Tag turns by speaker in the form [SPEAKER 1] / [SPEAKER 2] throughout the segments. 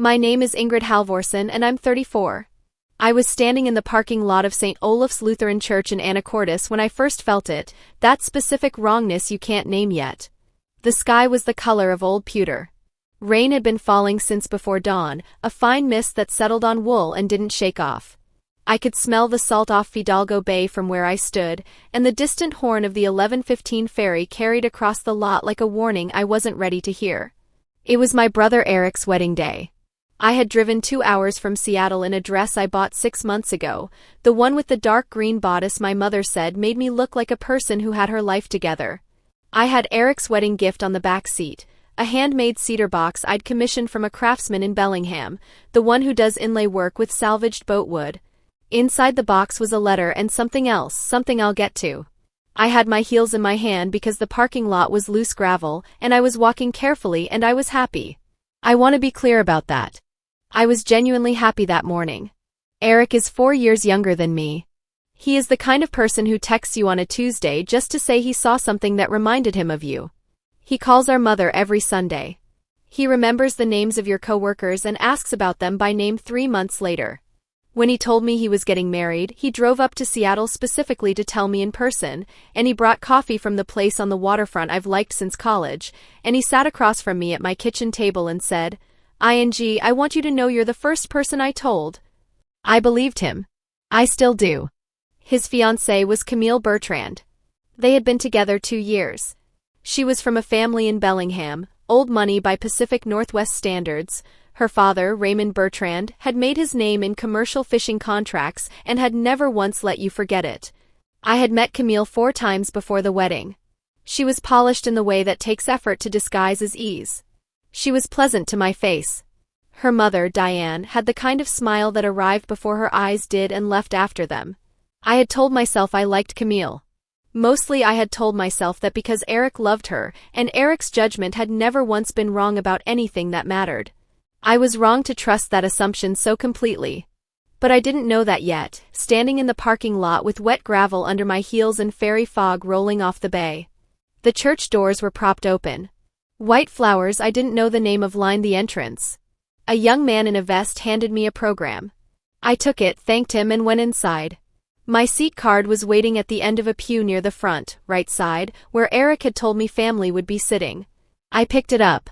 [SPEAKER 1] My name is Ingrid Halvorsen and I'm 34. I was standing in the parking lot of St. Olaf's Lutheran Church in Anacortes when I first felt it, that specific wrongness you can't name yet. The sky was the color of old pewter. Rain had been falling since before dawn, a fine mist that settled on wool and didn't shake off. I could smell the salt off Fidalgo Bay from where I stood, and the distant horn of the 11:15 ferry carried across the lot like a warning I wasn't ready to hear. It was my brother Eric's wedding day. I had driven 2 hours from Seattle in a dress I bought 6 months ago, the one with the dark green bodice my mother said made me look like a person who had her life together. I had Eric's wedding gift on the back seat, a handmade cedar box I'd commissioned from a craftsman in Bellingham, the one who does inlay work with salvaged boat wood. Inside the box was a letter and something else, something I'll get to. I had my heels in my hand because the parking lot was loose gravel, and I was walking carefully and I was happy. I want to be clear about that. I was genuinely happy that morning. Eric is 4 years younger than me. He is the kind of person who texts you on a Tuesday just to say he saw something that reminded him of you. He calls our mother every Sunday. He remembers the names of your coworkers and asks about them by name 3 months later. When he told me he was getting married, he drove up to Seattle specifically to tell me in person, and he brought coffee from the place on the waterfront I've liked since college, and he sat across from me at my kitchen table and said, I want you to know you're the first person I told. I believed him. I still do. His fiancée was Raymond Bertrand. They had been together 2 years. She was from a family in Bellingham, old money by Pacific Northwest standards. Her father, Raymond Bertrand, had made his name in commercial fishing contracts and had never once let you forget it. I had met Camille 4 times before the wedding. She was polished in the way that takes effort to disguise as ease. She was pleasant to my face. Her mother, Diane, had the kind of smile that arrived before her eyes did and left after them. I had told myself I liked Camille. Mostly I had told myself that because Eric loved her, and Eric's judgment had never once been wrong about anything that mattered. I was wrong to trust that assumption so completely. But I didn't know that yet, standing in the parking lot with wet gravel under my heels and fairy fog rolling off the bay. The church doors were propped open. White flowers I didn't know the name of lined the entrance. A young man in a vest handed me a program. I took it, thanked him, and went inside. My seat card was waiting at the end of a pew near the front, right side, where Eric had told me family would be sitting. I picked it up.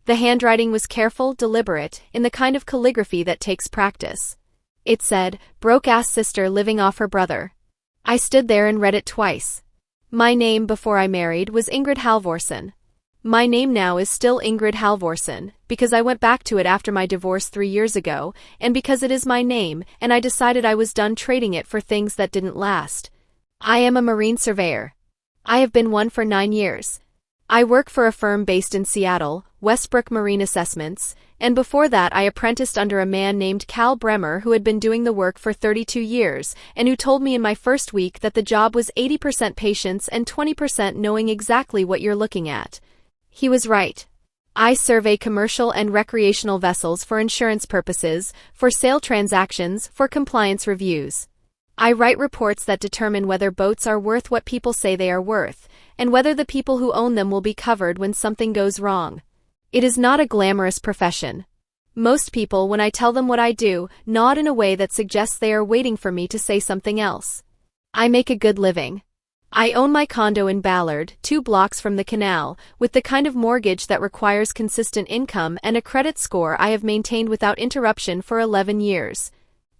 [SPEAKER 1] The handwriting was careful, deliberate, in the kind of calligraphy that takes practice. It said, "Broke-ass sister living off her brother." I stood there and read it twice. My name before I married was Ingrid Halvorsen. My name now is still Ingrid Halvorsen, because I went back to it after my divorce 3 years ago, and because it is my name, and I decided I was done trading it for things that didn't last. I am a marine surveyor. I have been one for 9 years. I work for a firm based in Seattle, Westbrook Marine Assessments, and before that I apprenticed under a man named Cal Bremer who had been doing the work for 32 years, and who told me in my first week that the job was 80% patience and 20% knowing exactly what you're looking at. He was right. I survey commercial and recreational vessels for insurance purposes, for sale transactions, for compliance reviews. I write reports that determine whether boats are worth what people say they are worth, and whether the people who own them will be covered when something goes wrong. It is not a glamorous profession. Most people, when I tell them what I do, nod in a way that suggests they are waiting for me to say something else. I make a good living. I own my condo in Ballard, 2 blocks from the canal, with the kind of mortgage that requires consistent income and a credit score I have maintained without interruption for 11 years.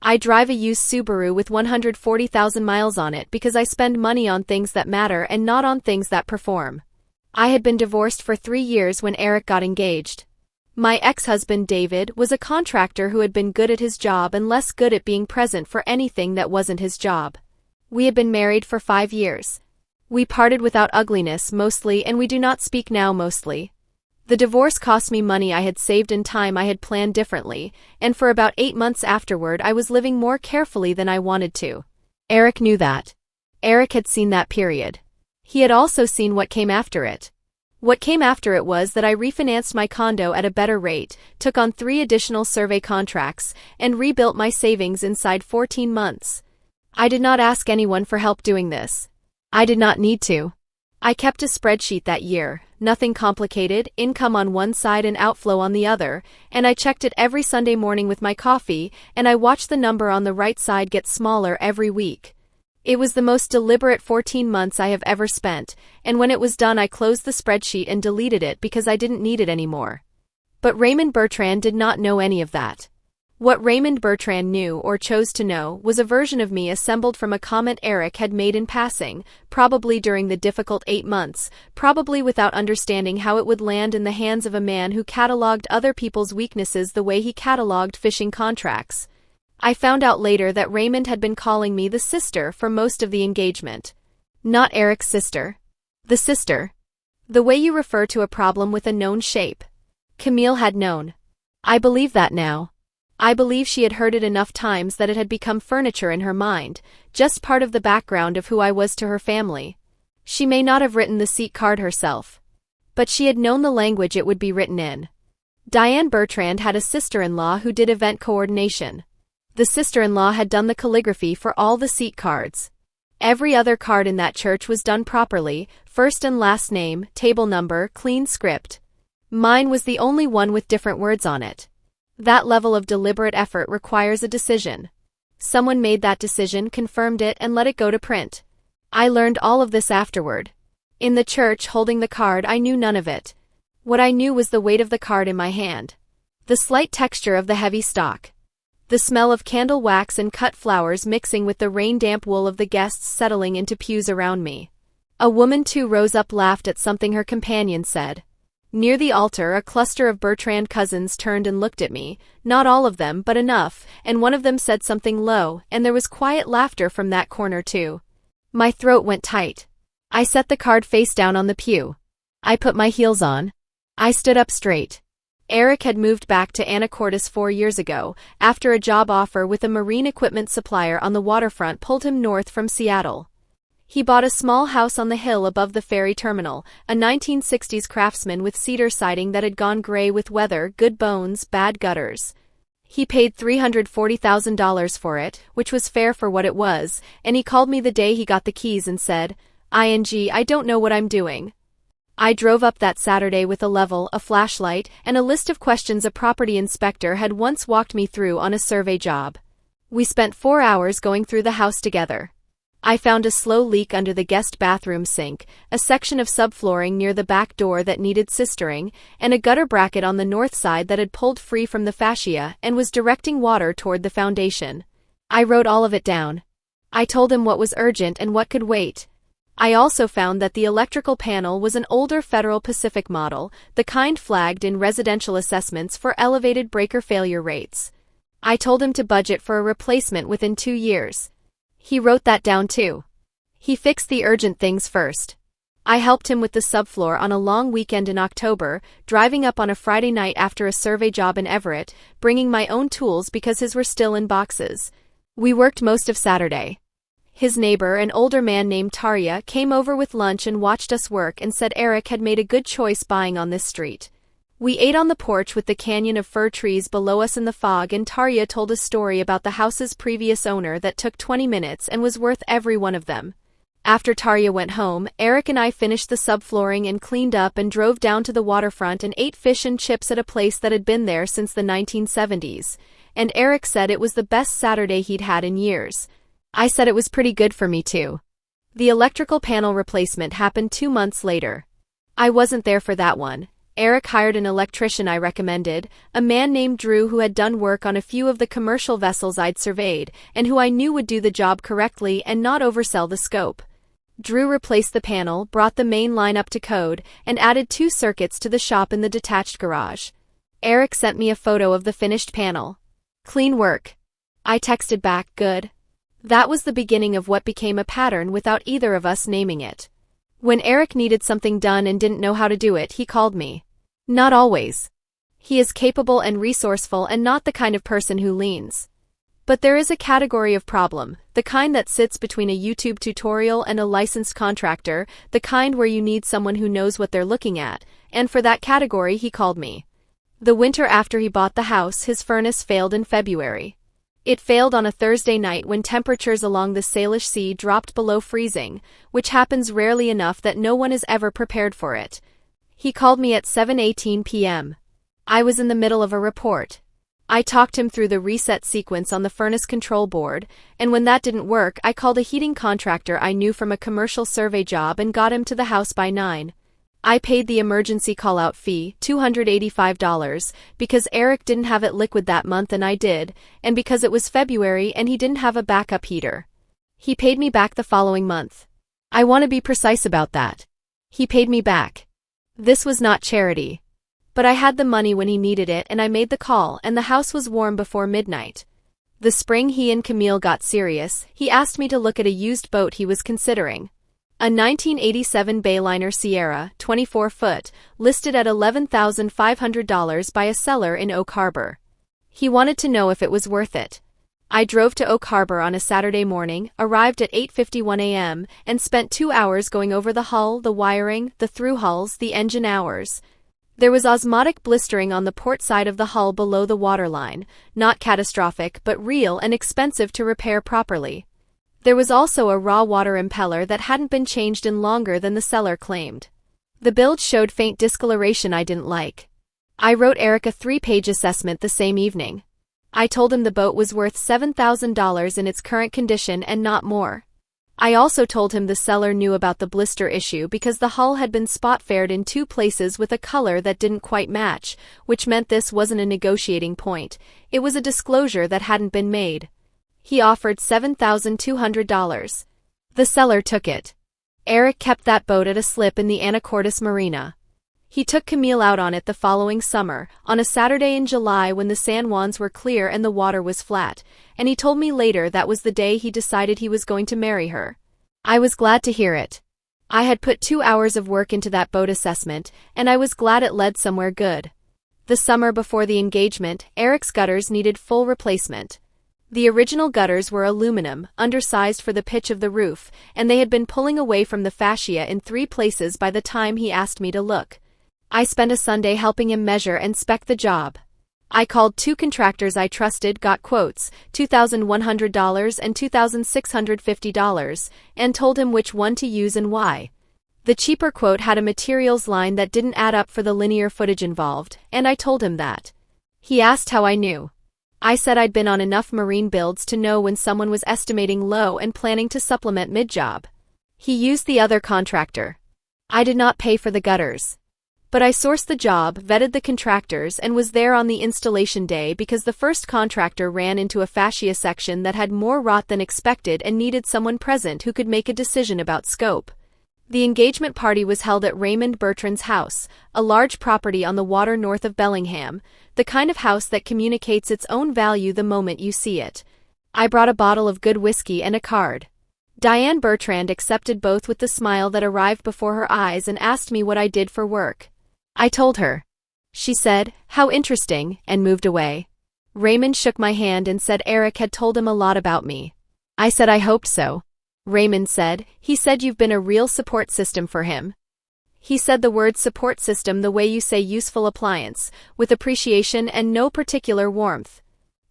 [SPEAKER 1] I drive a used Subaru with 140,000 miles on it because I spend money on things that matter and not on things that perform. I had been divorced for 3 years when Eric got engaged. My ex-husband David was a contractor who had been good at his job and less good at being present for anything that wasn't his job. We had been married for 5 years. We parted without ugliness mostly, and we do not speak now mostly. The divorce cost me money I had saved and time I had planned differently, and for about 8 months afterward I was living more carefully than I wanted to. Eric knew that. Eric had seen that period. He had also seen what came after it. What came after it was that I refinanced my condo at a better rate, took on 3 additional survey contracts, and rebuilt my savings inside 14 months. I did not ask anyone for help doing this. I did not need to. I kept a spreadsheet that year, nothing complicated, income on one side and outflow on the other, and I checked it every Sunday morning with my coffee, and I watched the number on the right side get smaller every week. It was the most deliberate 14 months I have ever spent, and when it was done I closed the spreadsheet and deleted it because I didn't need it anymore. But Raymond Bertrand did not know any of that. What Raymond Bertrand knew or chose to know was a version of me assembled from a comment Eric had made in passing, probably during the difficult 8 months, probably without understanding how it would land in the hands of a man who catalogued other people's weaknesses the way he catalogued fishing contracts. I found out later that Raymond had been calling me the sister for most of the engagement. Not Eric's sister. The sister. The way you refer to a problem with a known shape. Camille had known. I believe that now. I believe she had heard it enough times that it had become furniture in her mind, just part of the background of who I was to her family. She may not have written the seat card herself. But she had known the language it would be written in. Diane Bertrand had a sister-in-law who did event coordination. The sister-in-law had done the calligraphy for all the seat cards. Every other card in that church was done properly, first and last name, table number, clean script. Mine was the only one with different words on it. That level of deliberate effort requires a decision. Someone made that decision, confirmed it, and let it go to print. I learned all of this afterward. In the church holding the card I knew none of it. What I knew was the weight of the card in my hand. The slight texture of the heavy stock. The smell of candle wax and cut flowers mixing with the rain-damp wool of the guests settling into pews around me. A woman too rose up, laughed at something her companion said. Near the altar a cluster of Bertrand cousins turned and looked at me, not all of them but enough, and one of them said something low, and there was quiet laughter from that corner too. My throat went tight. I set the card face down on the pew. I put my heels on. I stood up straight. Eric had moved back to Anacortes 4 years ago, after a job offer with a marine equipment supplier on the waterfront pulled him north from Seattle. He bought a small house on the hill above the ferry terminal, a 1960s Craftsman with cedar siding that had gone gray with weather, good bones, bad gutters. He paid $340,000 for it, which was fair for what it was, and he called me the day he got the keys and said, I don't know what I'm doing. I drove up that Saturday with a level, a flashlight, and a list of questions a property inspector had once walked me through on a survey job. We spent 4 hours going through the house together. I found a slow leak under the guest bathroom sink, a section of subflooring near the back door that needed sistering, and a gutter bracket on the north side that had pulled free from the fascia and was directing water toward the foundation. I wrote all of it down. I told him what was urgent and what could wait. I also found that the electrical panel was an older Federal Pacific model, the kind flagged in residential assessments for elevated breaker failure rates. I told him to budget for a replacement within 2 years. He wrote that down too. He fixed the urgent things first. I helped him with the subfloor on a long weekend in October, driving up on a Friday night after a survey job in Everett, bringing my own tools because his were still in boxes. We worked most of Saturday. His neighbor, an older man named Tarya, came over with lunch and watched us work and said Eric had made a good choice buying on this street. We ate on the porch with the canyon of fir trees below us in the fog, and Tarya told a story about the house's previous owner that took 20 minutes and was worth every one of them. After Tarya went home, Eric and I finished the subflooring and cleaned up and drove down to the waterfront and ate fish and chips at a place that had been there since the 1970s, and Eric said it was the best Saturday he'd had in years. I said it was pretty good for me too. The electrical panel replacement happened 2 months later. I wasn't there for that one. Eric hired an electrician I recommended, a man named Drew who had done work on a few of the commercial vessels I'd surveyed, and who I knew would do the job correctly and not oversell the scope. Drew replaced the panel, brought the main line up to code, and added 2 circuits to the shop in the detached garage. Eric sent me a photo of the finished panel. Clean work. I texted back, good. That was the beginning of what became a pattern without either of us naming it. When Eric needed something done and didn't know how to do it, he called me. Not always. He is capable and resourceful and not the kind of person who leans. But there is a category of problem, the kind that sits between a YouTube tutorial and a licensed contractor, the kind where you need someone who knows what they're looking at, and for that category he called me. The winter after he bought the house, his furnace failed in February. It failed on a Thursday night when temperatures along the Salish Sea dropped below freezing, which happens rarely enough that no one is ever prepared for it. He called me at 7:18 p.m. I was in the middle of a report. I talked him through the reset sequence on the furnace control board, and when that didn't work, I called a heating contractor I knew from a commercial survey job and got him to the house by 9. I paid the emergency call-out fee, $285, because Eric didn't have it liquid that month and I did, and because it was February and he didn't have a backup heater. He paid me back the following month. I want to be precise about that. He paid me back. This was not charity. But I had the money when he needed it and I made the call and the house was warm before midnight. The spring he and Camille got serious, he asked me to look at a used boat he was considering. A 1987 Bayliner Sierra, 24-foot, listed at $11,500 by a seller in Oak Harbor. He wanted to know if it was worth it. I drove to Oak Harbor on a Saturday morning, arrived at 8:51 a.m., and spent 2 hours going over the hull, the wiring, the through hulls, the engine hours. There was osmotic blistering on the port side of the hull below the waterline, not catastrophic but real and expensive to repair properly. There was also a raw water impeller that hadn't been changed in longer than the seller claimed. The build showed faint discoloration I didn't like. I wrote Eric a 3-page assessment the same evening. I told him the boat was worth $7,000 in its current condition and not more. I also told him the seller knew about the blister issue because the hull had been spot-faired in 2 places with a color that didn't quite match, which meant this wasn't a negotiating point, it was a disclosure that hadn't been made. He offered $7,200. The seller took it. Eric kept that boat at a slip in the Anacortes Marina. He took Camille out on it the following summer, on a Saturday in July when the San Juans were clear and the water was flat, and he told me later that was the day he decided he was going to marry her. I was glad to hear it. I had put 2 hours of work into that boat assessment, and I was glad it led somewhere good. The summer before the engagement, Eric's gutters needed full replacement. The original gutters were aluminum, undersized for the pitch of the roof, and they had been pulling away from the fascia in 3 places by the time he asked me to look. I spent a Sunday helping him measure and spec the job. I called 2 contractors I trusted, got quotes, $2,100 and $2,650, and told him which one to use and why. The cheaper quote had a materials line that didn't add up for the linear footage involved, and I told him that. He asked how I knew. I said I'd been on enough marine builds to know when someone was estimating low and planning to supplement mid-job. He used the other contractor. I did not pay for the gutters. But I sourced the job, vetted the contractors, and was there on the installation day because the first contractor ran into a fascia section that had more rot than expected and needed someone present who could make a decision about scope. The engagement party was held at Raymond Bertrand's house, a large property on the water north of Bellingham, the kind of house that communicates its own value the moment you see it. I brought a bottle of good whiskey and a card. Diane Bertrand accepted both with the smile that arrived before her eyes and asked me what I did for work. I told her. She said, "How interesting," and moved away. Raymond shook my hand and said Eric had told him a lot about me. I said I hoped so. Raymond said, "He said you've been a real support system for him." He said the word support system the way you say useful appliance, with appreciation and no particular warmth.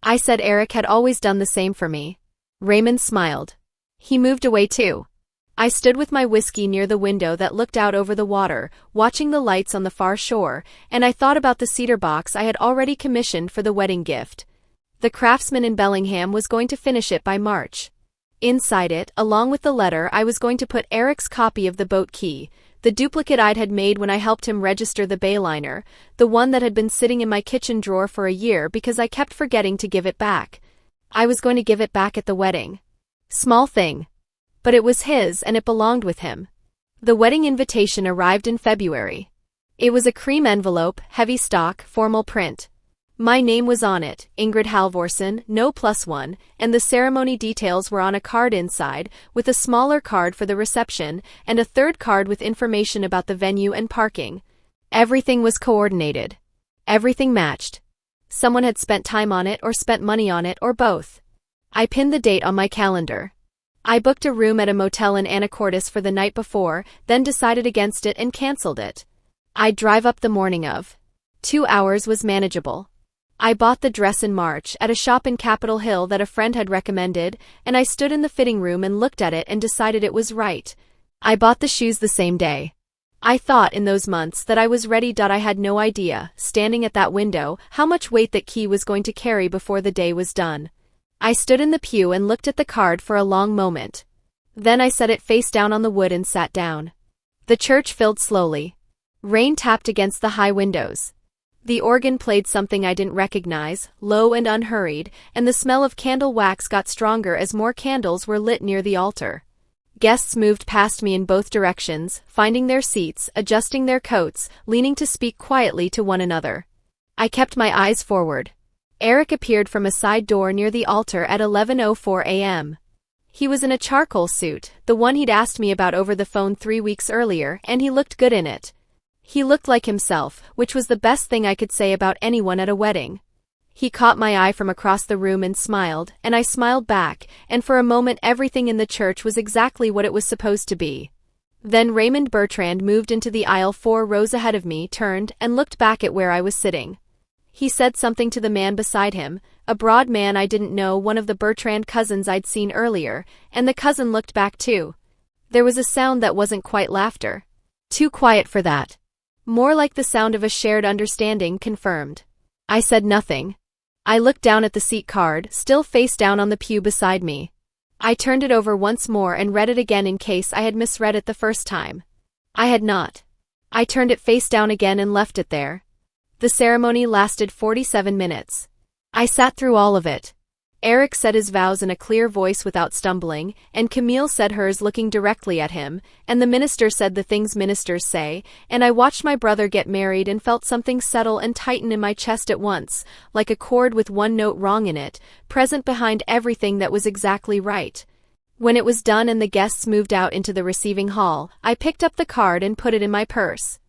[SPEAKER 1] I said Eric had always done the same for me. Raymond smiled. He moved away too. I stood with my whiskey near the window that looked out over the water, watching the lights on the far shore, and I thought about the cedar box I had already commissioned for the wedding gift. The craftsman in Bellingham was going to finish it by March. Inside it, along with the letter, I was going to put Eric's copy of the boat key, the duplicate I'd had made when I helped him register the Bayliner, the one that had been sitting in my kitchen drawer for a year because I kept forgetting to give it back. I was going to give it back at the wedding. Small thing. But it was his and it belonged with him. The wedding invitation arrived in February. It was a cream envelope, heavy stock, formal print. My name was on it, Ingrid Halvorsen, no +1, and the ceremony details were on a card inside, with a smaller card for the reception, and a third card with information about the venue and parking. Everything was coordinated. Everything matched. Someone had spent time on it or spent money on it or both. I pinned the date on my calendar. I booked a room at a motel in Anacortes for the night before, then decided against it and cancelled it. I'd drive up the morning of. 2 hours was manageable. I bought the dress in March at a shop in Capitol Hill that a friend had recommended, and I stood in the fitting room and looked at it and decided it was right. I bought the shoes the same day. I thought in those months that I was ready. I had no idea, standing at that window, how much weight that key was going to carry before the day was done. I stood in the pew and looked at the card for a long moment. Then I set it face down on the wood and sat down. The church filled slowly. Rain tapped against the high windows. The organ played something I didn't recognize, low and unhurried, and the smell of candle wax got stronger as more candles were lit near the altar. Guests moved past me in both directions, finding their seats, adjusting their coats, leaning to speak quietly to one another. I kept my eyes forward. Eric appeared from a side door near the altar at 11:04 a.m. He was in a charcoal suit, the one he'd asked me about over the phone 3 weeks earlier, and he looked good in it. He looked like himself, which was the best thing I could say about anyone at a wedding. He caught my eye from across the room and smiled, and I smiled back, and for a moment everything in the church was exactly what it was supposed to be. Then Raymond Bertrand moved into the aisle 4 rows ahead of me, turned, and looked back at where I was sitting. He said something to the man beside him, a broad man I didn't know, one of the Bertrand cousins I'd seen earlier, and the cousin looked back too. There was a sound that wasn't quite laughter. Too quiet for that. More like the sound of a shared understanding confirmed. I said nothing. I looked down at the seat card, still face down on the pew beside me. I turned it over once more and read it again in case I had misread it the first time. I had not. I turned it face down again and left it there. The ceremony lasted 47 minutes. I sat through all of it. Eric said his vows in a clear voice without stumbling, and Camille said hers looking directly at him, and the minister said the things ministers say, and I watched my brother get married and felt something settle and tighten in my chest at once, like a chord with one note wrong in it, present behind everything that was exactly right. When it was done and the guests moved out into the receiving hall, I picked up the card and put it in my purse.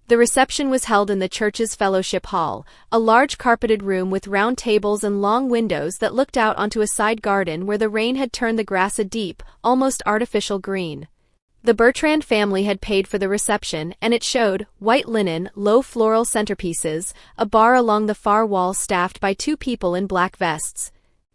[SPEAKER 1] The reception was held in the church's fellowship hall, a large carpeted room with round tables and long windows that looked out onto a side garden where the rain had turned the grass a deep, almost artificial green. The Bertrand family had paid for the reception, and it showed white linen, low floral centerpieces, a bar along the far wall staffed by 2 people in black vests.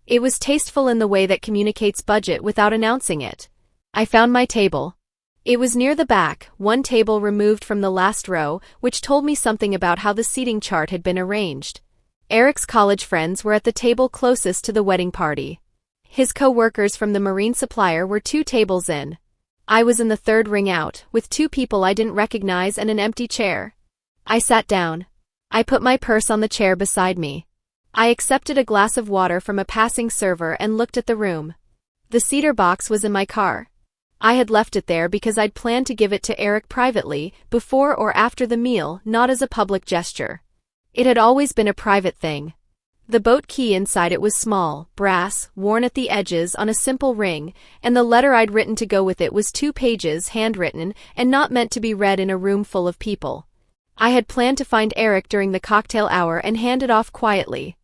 [SPEAKER 1] It was tasteful in the way that communicates budget without announcing it. I found my table. It was near the back, one table removed from the last row, which told me something about how the seating chart had been arranged. Eric's college friends were at the table closest to the wedding party. His co-workers from the marine supplier were 2 tables in. I was in the 3rd ring out, with 2 people I didn't recognize and an empty chair. I sat down. I put my purse on the chair beside me. I accepted a glass of water from a passing server and looked at the room. The cedar box was in my car. I had left it there because I'd planned to give it to Eric privately, before or after the meal, not as a public gesture. It had always been a private thing. The boat key inside it was small, brass, worn at the edges on a simple ring, and the letter I'd written to go with it was 2 pages, handwritten, and not meant to be read in a room full of people. I had planned to find Eric during the cocktail hour and hand it off quietly.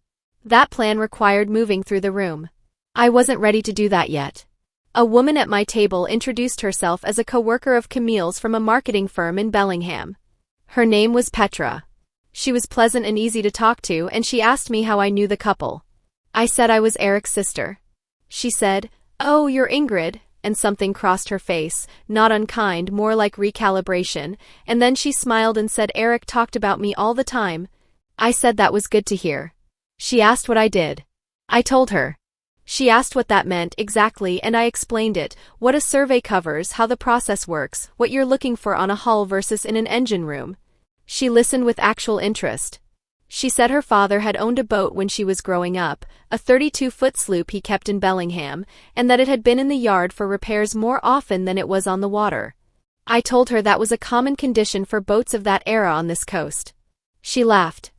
[SPEAKER 1] That plan required moving through the room. I wasn't ready to do that yet. A woman at my table introduced herself as a co-worker of Camille's from a marketing firm in Bellingham. Her name was Petra. She was pleasant and easy to talk to, and she asked me how I knew the couple. I said I was Eric's sister. She said, "Oh, you're Ingrid," and something crossed her face, not unkind, more like recalibration, and then she smiled and said Eric talked about me all the time. I said that was good to hear. She asked what I did. I told her. She asked what that meant exactly, and I explained it, what a survey covers, how the process works, what you're looking for on a hull versus in an engine room. She listened with actual interest. She said her father had owned a boat when she was growing up, a 32-foot sloop he kept in Bellingham, and that it had been in the yard for repairs more often than it was on the water. I told her that was a common condition for boats of that era on this coast. She laughed.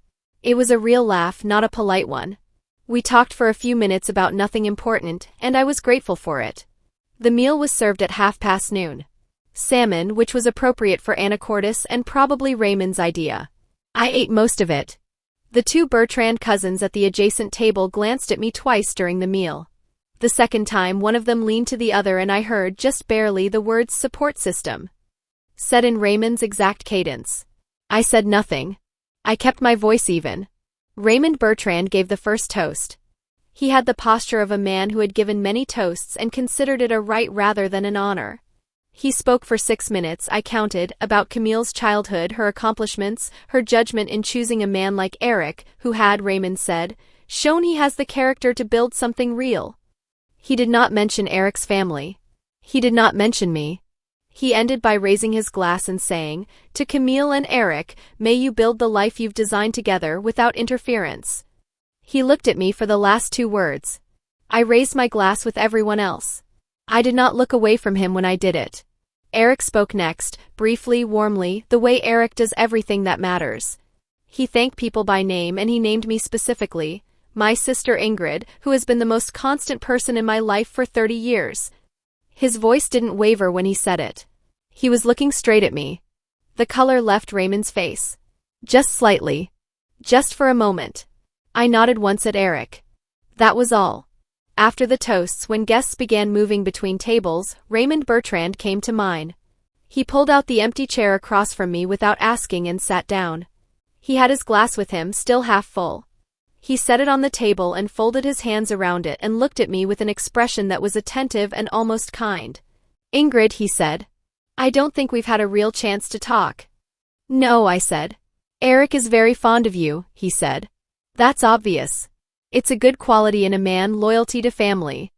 [SPEAKER 1] It was a real laugh, not a polite one. We talked for a few minutes about nothing important, and I was grateful for it. The meal was served at noon. Salmon, which was appropriate for Anacortes and probably Raymond's idea. I ate most of it. The 2 Bertrand cousins at the adjacent table glanced at me twice during the meal. The second time one of them leaned to the other and I heard, just barely, the words "support system," said in Raymond's exact cadence. I said nothing. I kept my voice even. Raymond Bertrand gave the first toast. He had the posture of a man who had given many toasts and considered it a right rather than an honor. He spoke for 6 minutes, I counted, about Camille's childhood, her accomplishments, her judgment in choosing a man like Eric, who had, Raymond said, shown he has the character to build something real. He did not mention Eric's family. He did not mention me. He ended by raising his glass and saying, "To Camille and Eric, may you build the life you've designed together without interference." He looked at me for the last 2 words. I raised my glass with everyone else. I did not look away from him when I did it. Eric spoke next, briefly, warmly, the way Eric does everything that matters. He thanked people by name and he named me specifically, my sister Ingrid, who has been the most constant person in my life for 30 years. His voice didn't waver when he said it. He was looking straight at me. The color left Raymond's face. Just slightly. Just for a moment. I nodded once at Eric. That was all. After the toasts, when guests began moving between tables, Raymond Bertrand came to mine. He pulled out the empty chair across from me without asking and sat down. He had his glass with him, still half full. He set it on the table and folded his hands around it and looked at me with an expression that was attentive and almost kind. "Ingrid," he said, "I don't think we've had a real chance to talk." "No," I said. "Eric is very fond of you," he said. "That's obvious. It's a good quality in a man, loyalty to family."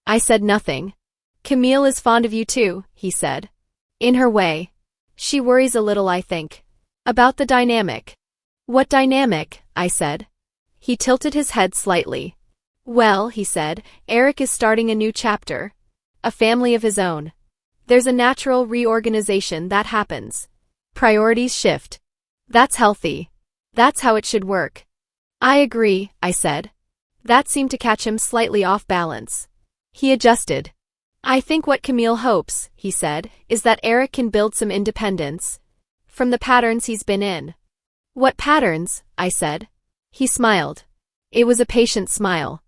[SPEAKER 1] I said nothing. "Camille is fond of you too," he said. "In her way. She worries a little, I think. About the dynamic." "What dynamic?" I said. He tilted his head slightly. "Well," he said, "Eric is starting a new chapter. A family of his own. There's a natural reorganization that happens. Priorities shift. That's healthy. That's how it should work." "I agree," I said. That seemed to catch him slightly off balance. He adjusted. "I think what Camille hopes," he said, "is that Eric can build some independence from the patterns he's been in." "What patterns?" I said. He smiled. It was a patient smile.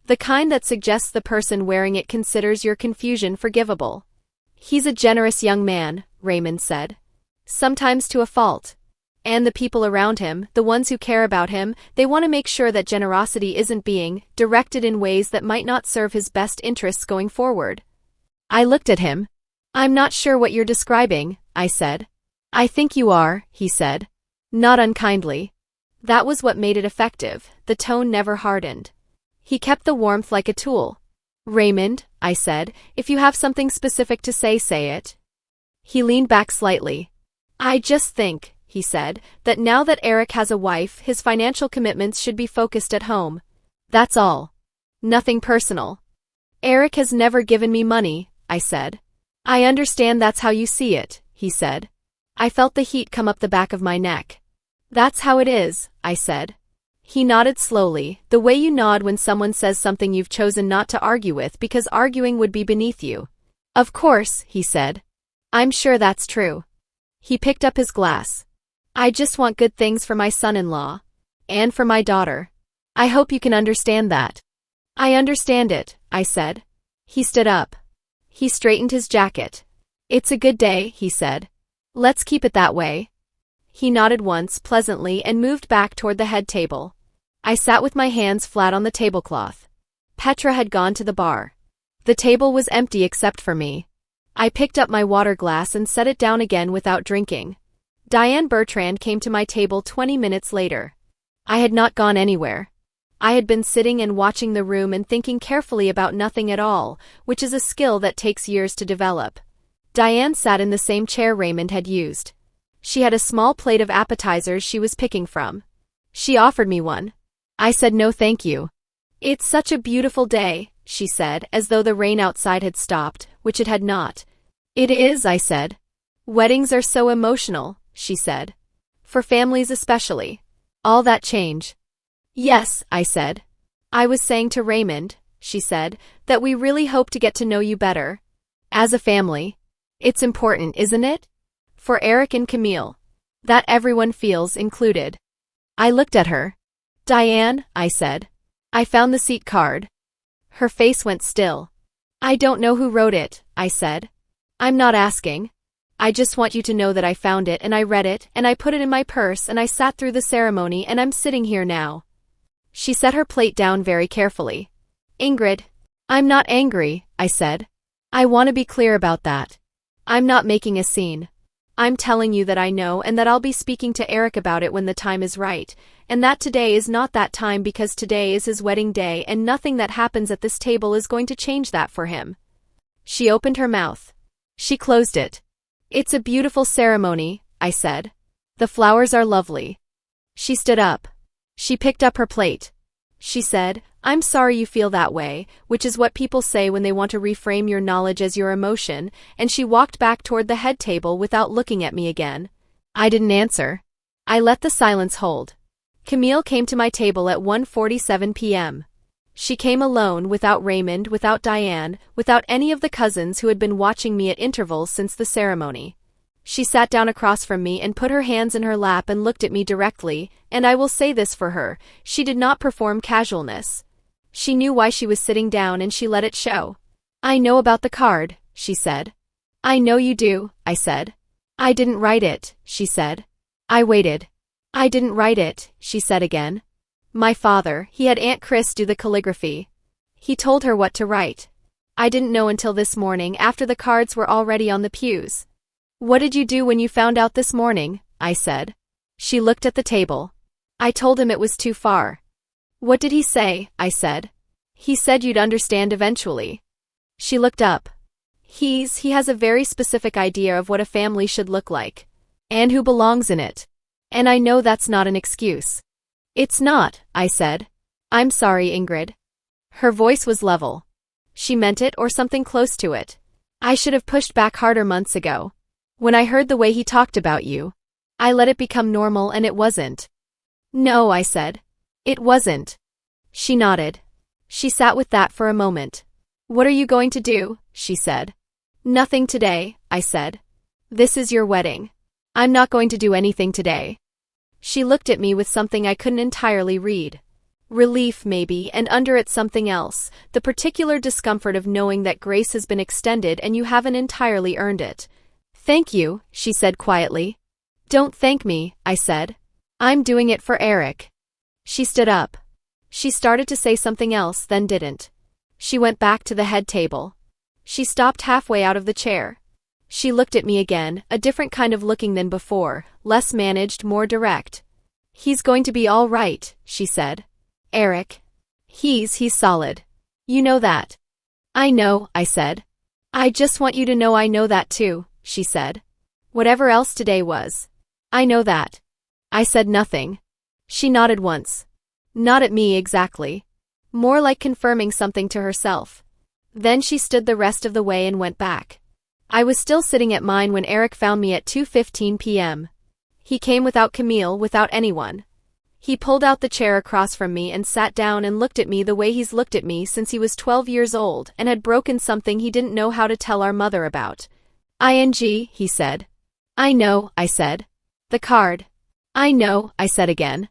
[SPEAKER 1] The kind that suggests the person wearing it considers your confusion forgivable. "He's a generous young man," Raymond said. "Sometimes to a fault. And the people around him, the ones who care about him, they want to make sure that generosity isn't being directed in ways that might not serve his best interests going forward." I looked at him. "I'm not sure what you're describing," I said. "I think you are," he said. Not unkindly. That was what made it effective. The tone never hardened. He kept the warmth like a tool. "Raymond," I said, "if you have something specific to say, say it." He leaned back slightly. "I just think," he said, "that now that Eric has a wife, his financial commitments should be focused at home. That's all. Nothing personal." "Eric has never given me money," I said. "I understand that's how you see it," he said. I felt the heat come up the back of my neck. "That's how it is," I said. He nodded slowly, the way you nod when someone says something you've chosen not to argue with because arguing would be beneath you. "Of course," he said. "I'm sure that's true." He picked up his glass. "I just want good things for my son-in-law. And for my daughter. I hope you can understand that." "I understand it," I said. He stood up. He straightened his jacket. "It's a good day," he said. "Let's keep it that way." He nodded once, pleasantly, and moved back toward the head table. I sat with my hands flat on the tablecloth. Petra had gone to the bar. The table was empty except for me. I picked up my water glass and set it down again without drinking. Diane Bertrand came to my table 20 minutes later. I had not gone anywhere. I had been sitting and watching the room and thinking carefully about nothing at all, which is a skill that takes years to develop. Diane sat in the same chair Raymond had used. She had a small plate of appetizers she was picking from. She offered me one. I said no thank you. "It's such a beautiful day," she said, as though the rain outside had stopped, which it had not. "It is," I said. "Weddings are so emotional," she said. "For families especially. All that change." "Yes," I said. "I was saying to Raymond," she said, "that we really hope to get to know you better. As a family. It's important, isn't it? For Eric and Camille. That everyone feels included." I looked at her. "Diane," I said. "I found the seat card." Her face went still. "I don't know who wrote it," I said. "I'm not asking. I just want you to know that I found it and I read it and I put it in my purse and I sat through the ceremony and I'm sitting here now." She set her plate down very carefully. Ingrid, I'm not angry, I said. I want to be clear about that. I'm not making a scene. I'm telling you that I know and that I'll be speaking to Eric about it when the time is right, and that today is not that time because today is his wedding day and nothing that happens at this table is going to change that for him. She opened her mouth. She closed it. It's a beautiful ceremony, I said. The flowers are lovely. She stood up. She picked up her plate. She said, I'm sorry you feel that way, which is what people say when they want to reframe your knowledge as your emotion, and she walked back toward the head table without looking at me again. I didn't answer. I let the silence hold. Camille came to my table at 1:47 p.m. She came alone, without Raymond, without Diane, without any of the cousins who had been watching me at intervals since the ceremony. She sat down across from me and put her hands in her lap and looked at me directly, and I will say this for her, she did not perform casualness. She knew why she was sitting down and she let it show. I know about the card, she said. I know you do, I said. I didn't write it, she said. I waited. I didn't write it, she said again. My father, he had Aunt Chris do the calligraphy. He told her what to write. I didn't know until this morning after the cards were already on the pews. What did you do when you found out this morning? I said. She looked at the table. I told him it was too far. What did he say? I said. He said you'd understand eventually. She looked up. He has a very specific idea of what a family should look like. And who belongs in it. And I know that's not an excuse. It's not, I said. I'm sorry, Ingrid. Her voice was level. She meant it or something close to it. I should have pushed back harder months ago. When I heard the way he talked about you, I let it become normal and it wasn't. No, I said. It wasn't. She nodded. She sat with that for a moment. What are you going to do? She said. Nothing today, I said. This is your wedding. I'm not going to do anything today. She looked at me with something I couldn't entirely read. Relief, maybe, and under it something else, the particular discomfort of knowing that grace has been extended and you haven't entirely earned it. Thank you, she said quietly. Don't thank me, I said. I'm doing it for Eric. She stood up. She started to say something else, then didn't. She went back to the head table. She stopped halfway out of the chair. She looked at me again, a different kind of looking than before, less managed, more direct. He's going to be all right, she said. Eric. He's solid. You know that. I know, I said. I just want you to know I know that too, she said. Whatever else today was. I know that. I said nothing. She nodded once. Not at me exactly. More like confirming something to herself. Then she stood the rest of the way and went back. I was still sitting at mine when Eric found me at 2:15 p.m. He came without Camille, without anyone. He pulled out the chair across from me and sat down and looked at me the way he's looked at me since he was 12 years old and had broken something he didn't know how to tell our mother about. He said. I know, I said. The card. I know, I said again.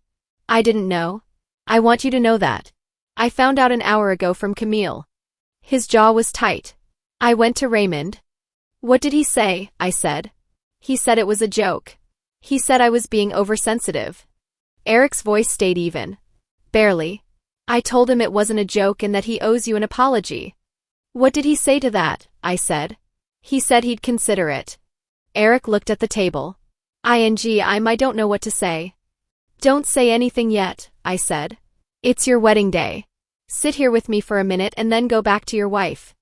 [SPEAKER 1] I didn't know. I want you to know that. I found out an hour ago from Camille. His jaw was tight. I went to Raymond. What did he say? I said. He said it was a joke. He said I was being oversensitive. Eric's voice stayed even. Barely. I told him it wasn't a joke and that he owes you an apology. What did he say to that? I said. He said he'd consider it. Eric looked at the table. I don't know what to say. Don't say anything yet, I said. It's your wedding day. Sit here with me for a minute and then go back to your wife.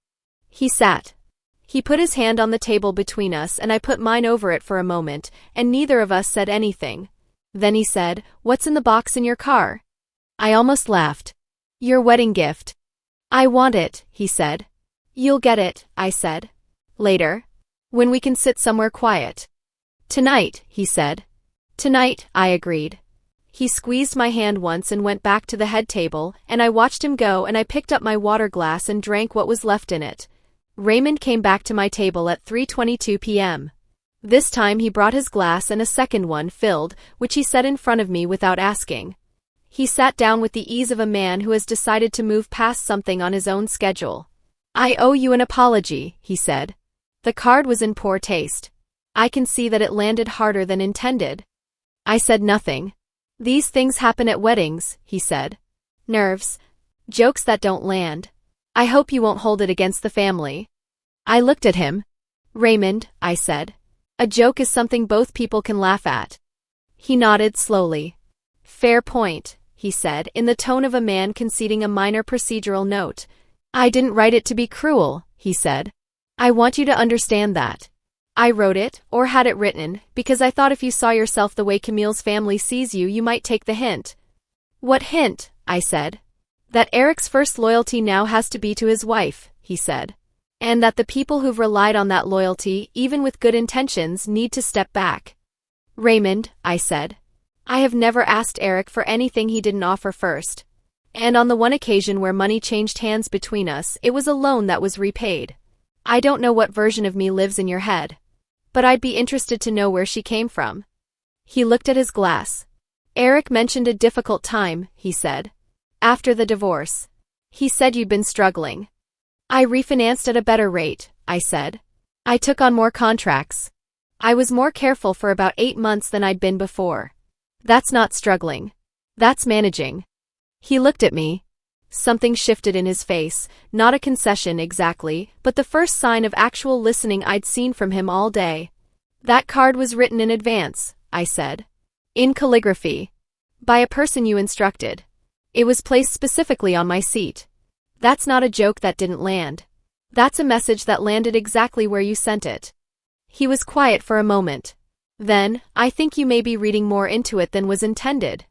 [SPEAKER 1] He sat. He put his hand on the table between us and I put mine over it for a moment, and neither of us said anything. Then he said, What's in the box in your car? I almost laughed. Your wedding gift. I want it, he said. You'll get it, I said. Later. When we can sit somewhere quiet. Tonight, he said. Tonight, I agreed. He squeezed my hand once and went back to the head table, and I watched him go and I picked up my water glass and drank what was left in it. Raymond came back to my table at 3:22 p.m. This time he brought his glass and a second one filled, which he set in front of me without asking. He sat down with the ease of a man who has decided to move past something on his own schedule. I owe you an apology, he said. The card was in poor taste. I can see that it landed harder than intended. I said nothing. These things happen at weddings, he said. Nerves. Jokes that don't land. I hope you won't hold it against the family. I looked at him. Raymond, I said. A joke is something both people can laugh at. He nodded slowly. Fair point, he said, in the tone of a man conceding a minor procedural note. I didn't write it to be cruel, he said. I want you to understand that. I wrote it, or had it written, because I thought if you saw yourself the way Camille's family sees you, you might take the hint. What hint? I said. That Eric's first loyalty now has to be to his wife, he said. And that the people who've relied on that loyalty, even with good intentions, need to step back. Raymond, I said. I have never asked Eric for anything he didn't offer first. And on the one occasion where money changed hands between us, it was a loan that was repaid. I don't know what version of me lives in your head. But I'd be interested to know where she came from. He looked at his glass. Eric mentioned a difficult time, he said. After the divorce. He said you'd been struggling. I refinanced at a better rate, I said. I took on more contracts. I was more careful for about 8 months than I'd been before. That's not struggling. That's managing. He looked at me. Something shifted in his face, not a concession exactly, but the first sign of actual listening I'd seen from him all day. That card was written in advance, I said. In calligraphy. By a person you instructed. It was placed specifically on my seat. That's not a joke that didn't land. That's a message that landed exactly where you sent it. He was quiet for a moment. Then, I think you may be reading more into it than was intended.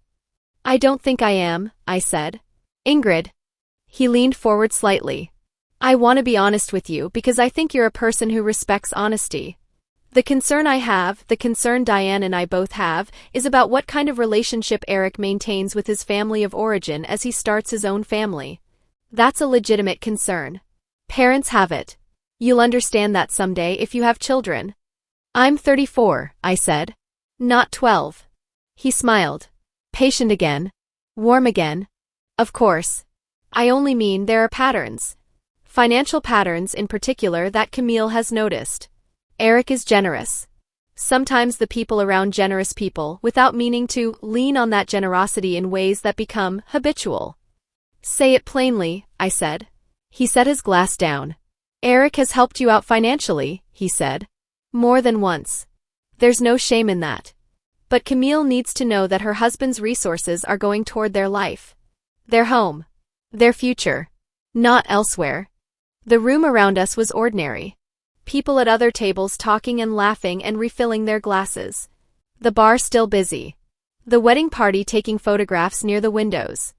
[SPEAKER 1] I don't think I am, I said. Ingrid. He leaned forward slightly. I want to be honest with you because I think you're a person who respects honesty. The concern I have, the concern Diane and I both have, is about what kind of relationship Eric maintains with his family of origin as he starts his own family. That's a legitimate concern. Parents have it. You'll understand that someday if you have children. I'm 34, I said. Not 12. He smiled. Patient again. Warm again. Of course. I only mean there are patterns. Financial patterns in particular that Camille has noticed. Eric is generous. Sometimes the people around generous people, without meaning to, lean on that generosity in ways that become habitual. Say it plainly, I said. He set his glass down. Eric has helped you out financially, he said. More than once. There's no shame in that. But Camille needs to know that her husband's resources are going toward their life. Their home. Their future. Not elsewhere. The room around us was ordinary. People at other tables talking and laughing and refilling their glasses. The bar still busy. The wedding party taking photographs near the windows.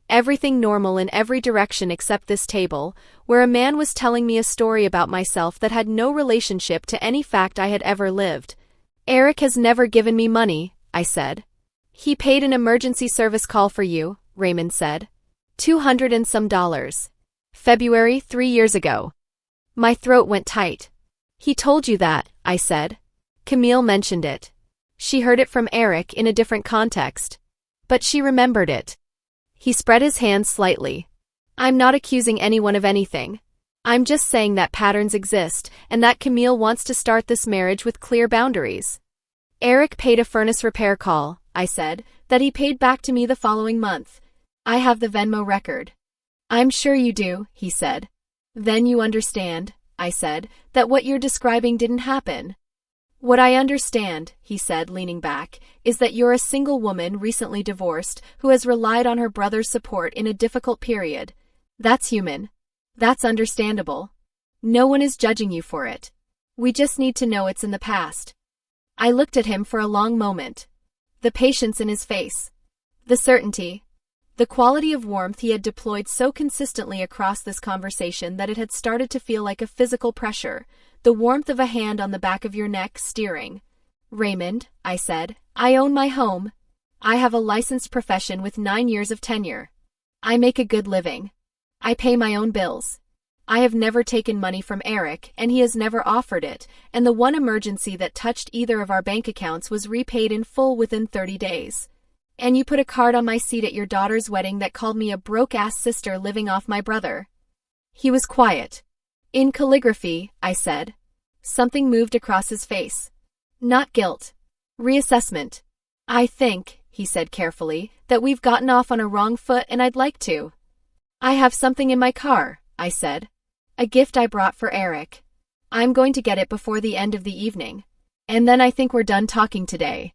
[SPEAKER 1] Everything normal in every direction except this table, where a man was telling me a story about myself that had no relationship to any fact I had ever lived. Eric has never given me money, I said. He paid an emergency service call for you, Raymond said. $200 and some. February 3 years ago. My throat went tight. He told you that, I said. Camille mentioned it. She heard it from Eric in a different context. But she remembered it. He spread his hands slightly. I'm not accusing anyone of anything. I'm just saying that patterns exist and that Camille wants to start this marriage with clear boundaries. Eric paid a furnace repair call, I said, that he paid back to me the following month. I have the Venmo record. I'm sure you do, he said. Then you understand, I said, that what you're describing didn't happen. What I understand, he said, leaning back, is that you're a single woman recently divorced who has relied on her brother's support in a difficult period. That's human. That's understandable. No one is judging you for it. We just need to know it's in the past. I looked at him for a long moment. The patience in his face. The certainty. The quality of warmth he had deployed so consistently across this conversation that it had started to feel like a physical pressure, the warmth of a hand on the back of your neck steering. Raymond, I said, I own my home. I have a licensed profession with 9 years of tenure. I make a good living. I pay my own bills. I have never taken money from Eric, and he has never offered it, and the one emergency that touched either of our bank accounts was repaid in full within 30 days. And you put a card on my seat at your daughter's wedding that called me a broke-ass sister living off my brother. He was quiet. In calligraphy, I said. Something moved across his face. Not guilt. Reassessment. I think, he said carefully, that we've gotten off on a wrong foot and I'd like to. I have something in my car, I said. A gift I brought for Eric. I'm going to get it before the end of the evening. And then I think we're done talking today.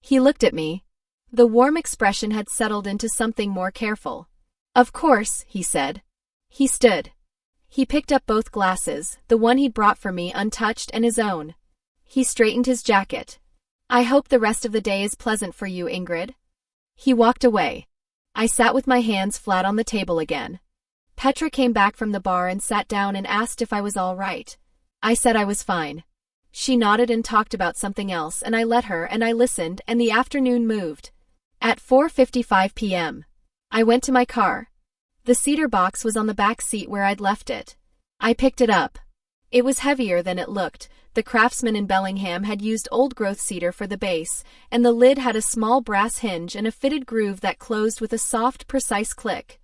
[SPEAKER 1] He looked at me. The warm expression had settled into something more careful. Of course, he said. He stood. He picked up both glasses, the one he'd brought for me untouched and his own. He straightened his jacket. I hope the rest of the day is pleasant for you, Ingrid. He walked away. I sat with my hands flat on the table again. Petra came back from the bar and sat down and asked if I was all right. I said I was fine. She nodded and talked about something else, and I let her, and I listened, and the afternoon moved. At 4:55 p.m., I went to my car. The cedar box was on the back seat where I'd left it. I picked it up. It was heavier than it looked. The craftsman in Bellingham had used old-growth cedar for the base, and the lid had a small brass hinge and a fitted groove that closed with a soft, precise click.